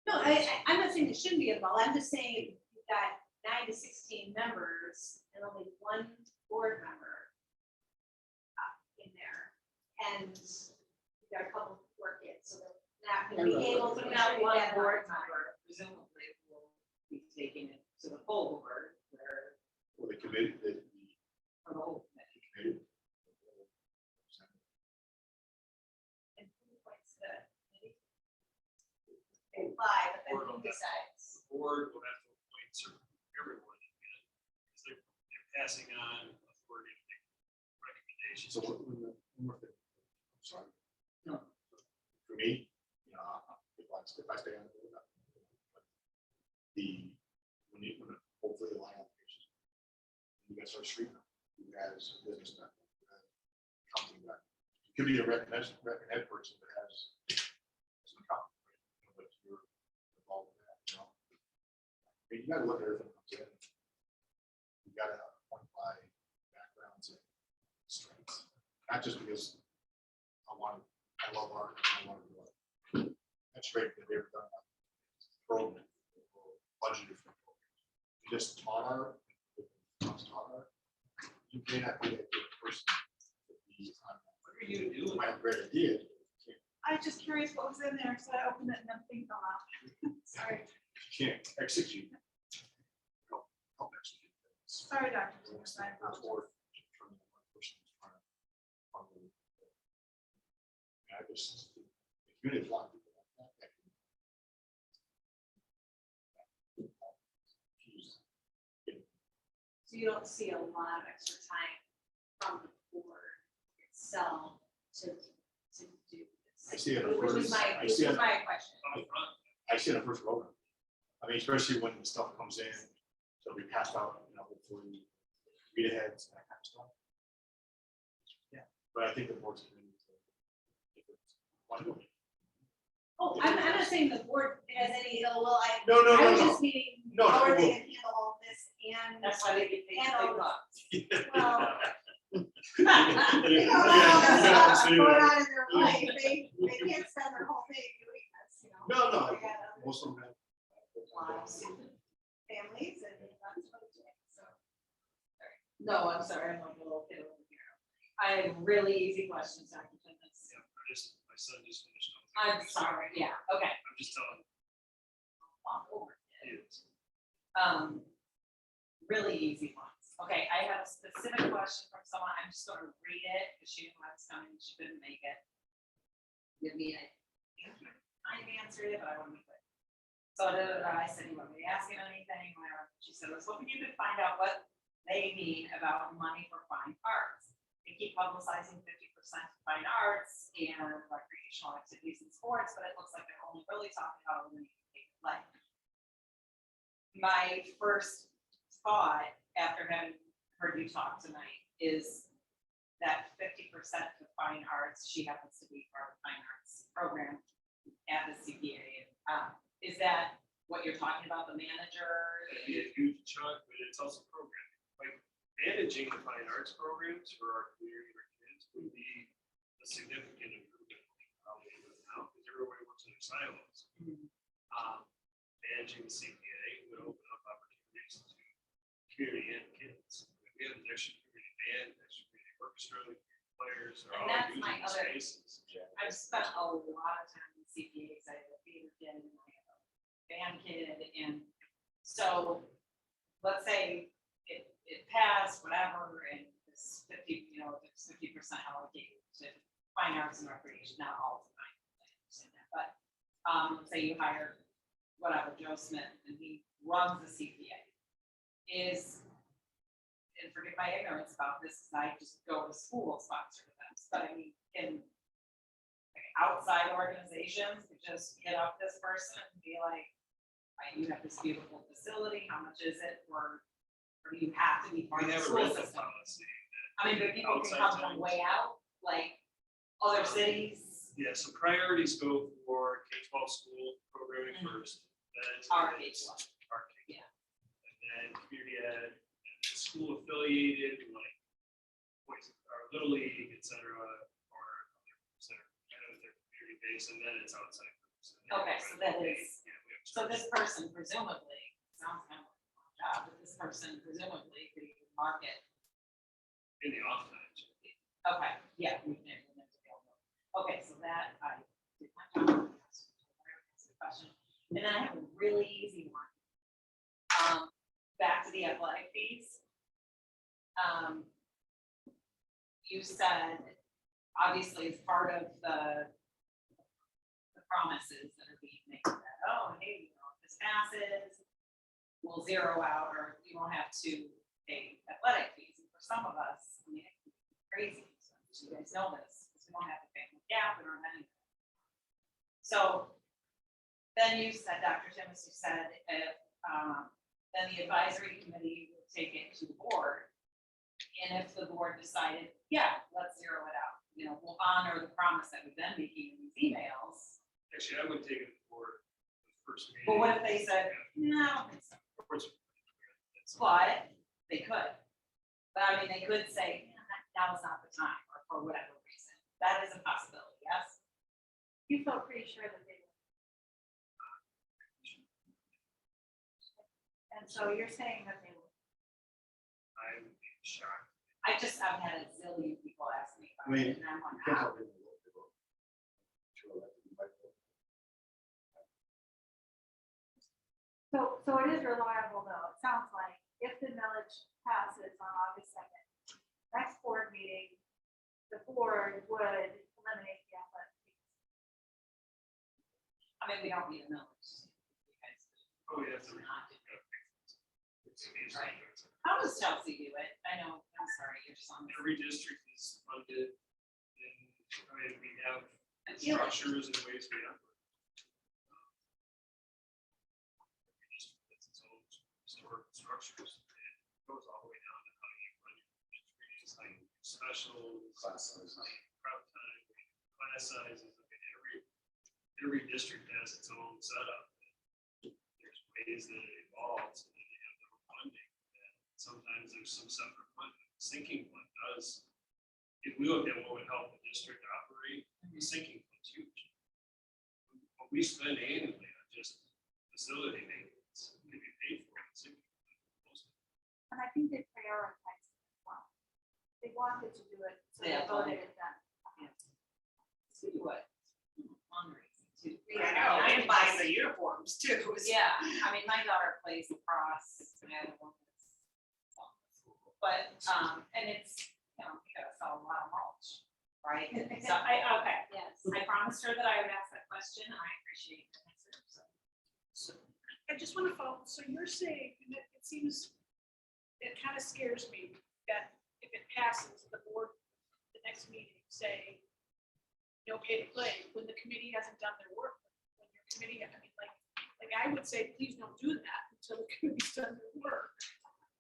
No, I'm not saying it shouldn't be involved, I'm just saying you've got 9 to 16 members and only one board member in there. And you've got a couple of work it, so they're not gonna be able to. So now one board member presumably will be taking it to the full board, where, or the committee, or the whole committee. And who appoints the committee? They apply, but then who decides? The board will have to appoint everyone in it, because they're passing on authority to make recommendations. So one more thing. I'm sorry. No. For me, you know, if I stay on the board, when hopefully the line application, you guys start screening who has a business background, who has a company background. It could be a recommended person that has some company, right? But you're involved in that, you know. I mean, you gotta look at everything that comes in. You gotta point by backgrounds and strengths, not just because I love art, I want to do art. That's great that they've done that program, budgeted for programs. You just taught art, you may not be a good person to be on that. What are you doing? My great idea. I was just curious what was in there, so I opened it and nothing fell out. Sorry, You can't execute. Help execute. sorry, Dr. Lewis, I apologize. I just, the community, a lot of people like that. So you don't see a lot of extra time from the board itself to do this. I see it. Which was my question. On the front, I see it in the first program. I mean, especially when the stuff comes in, so we passed out, you know, hopefully read aheads, that kind of stuff. Yeah, but I think the board's committee. Oh, I'm not saying the board has any ill will, No, no, I no, was no. just meaning, No, how are no, they no. gonna handle all this and. That's why they get paid And big all- bucks. Well, Yeah, you know, all yeah, that yeah, stuff yeah. going on in their life, they can't No, I'm sorry, I'm like a little kid over here. I have really easy questions, Dr. Timmons. Yeah, my son just finished. I'm sorry, yeah, okay. I'm just telling Walk over. you. It's- Really easy ones. Okay, I have a specific question from someone. I'm just gonna read it because she didn't know I was coming, she couldn't make it. Give me a, I answered it, but I want to be quick. So I said, you want me to ask him anything, whatever. She said, I was hoping you could find out what they mean about money for fine arts. They keep publicizing 50% fine arts and recreational activities and sports, but it looks like they're only really talking about eliminating play. My first thought after having heard you talk tonight is that 50% to fine arts, she happens to be part of the fine arts program at the CPA. Is that what you're talking about, the manager? It'd be a huge chunk, but it's also programming. Like managing the fine arts programs for our community, our kids would be a significant improvement. Probably now, because everybody works in their silos. Managing the CPA would open up opportunities to community and kids. We have an extra community band, extra community orchestra, players are And all that's using my the other- spaces. I've spent a lot of time in CPAs. I have a theater kid and I have a band kid, and so let's say it passed, whatever, and it's 50, it's 50% allocated to fine arts and recreation, not all the time. I understand that, but let's say you hire whatever Joe Smith and he runs the CPA. And forgive my ignorance about this, because I just go to school sponsored events, but I mean, can outside organizations could just hit up this person and be like, right, you have this beautiful facility, how much is it, or do you have to be part We of the have a school rental system? policy. I mean, but people can outside come from towns. way out, like other cities, Yeah, so priorities go for K-12 school programming first. Then are it's K-12. our K-12. Yeah. And then community ed, and then school affiliated, like boys, or Little League, et cetera, or other groups that are kind of their community base, and then it's outside groups. And then Okay, so that is- yeah, we have So this person presumably, sounds kind of like a job, but this person presumably could even market. in the off times. Okay, yeah. we can- when it's available. Okay, so that I did my job. That's the question. And then I have a really easy one. Back to the athletic fees. You said, obviously, as part of the promises that are being made, that, oh, hey, if this passes, we'll zero out, or you won't have to pay athletic fees. And for some of us, I mean, it can be crazy. So you guys know this, because we don't have to pay the gap or anything. So then you said, Dr. Timmons, you said, if, then the advisory committee would take it to the board. And if the board decided, yeah, let's zero it out, we'll honor the promise that we've been making in these emails. Actually, I would take it for the first meeting. But what if they said, no, I don't think so. Of course, it's- But they could. But I mean, they could say, "Yeah, now is not the time, or for whatever reason. That is a possibility, yes? You felt pretty sure that they would. And so you're saying that they would. I would be shocked. I've had a zillion people ask me I about mean, it, and I'm like, you can't ah, tell people what they vote. Sure, that would be my vote. So it is reliable though. It sounds like if the millage passes on August 2nd, next board meeting, the board would eliminate the athletic fees. I mean, we don't need a millage. You guys Oh, yeah, it's a. do not do it. It's Right. How does Chelsea do it? I know, I'm sorry, you're just on. Every district is funded, and, I mean, we have I feel like- structures and ways we operate. Every district has its own historical structures, and it goes all the way down to how you run your ministries, how you do specials, Class size. how you prep time, class sizes. I mean, every district has its own setup. There's ways that it evolves, and then they have their own funding. And sometimes there's some separate funding. The sinking fund does, if we look at what would help the district operate, the sinking fund's huge. What we spend annually on just facility maintenance can be paid for in the sinking fund. And I think they prioritize. they wanted to do it, so they Yeah, voted it done. To do what? Fundraising to. I know, and buy the uniforms too. Yeah, I mean, my daughter plays lacrosse, and I have one that's. But, and it's, you know, you gotta sell a lot of mulch, right? So okay, Yes. I promised her that I would ask that question, I appreciate the answer, so. So I just want to follow, so you're saying, and it seems, it kind of scares me that if it passes, the board, the next meeting, say, no pay to play, when the committee hasn't done their work, when your committee, I mean, like I would say, please don't do that until the committee's done their work.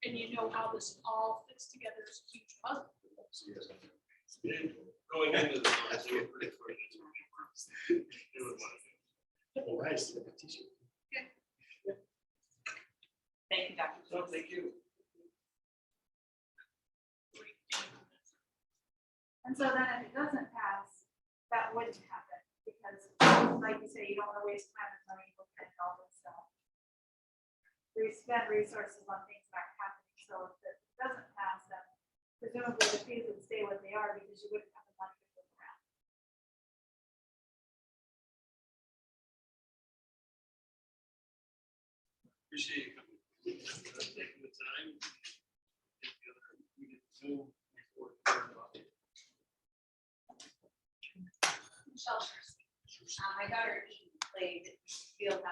And you know how this all fits together as a huge puzzle. So you guys have to- Going into the, they were pretty quick. They would want to do. Oh, nice. Look at the t-shirt. Thank you, Dr. So, thank you. And so then if it doesn't pass, that wouldn't happen, because like you say, you don't want to waste time and money looking at all this stuff. We spend resources on things that aren't happening, so if it doesn't pass, then presumably the fees would stay what they are, because you wouldn't have the money to move around. Appreciate you coming, taking the time. We get Zoom before. Shelters. My daughter Eden played field hockey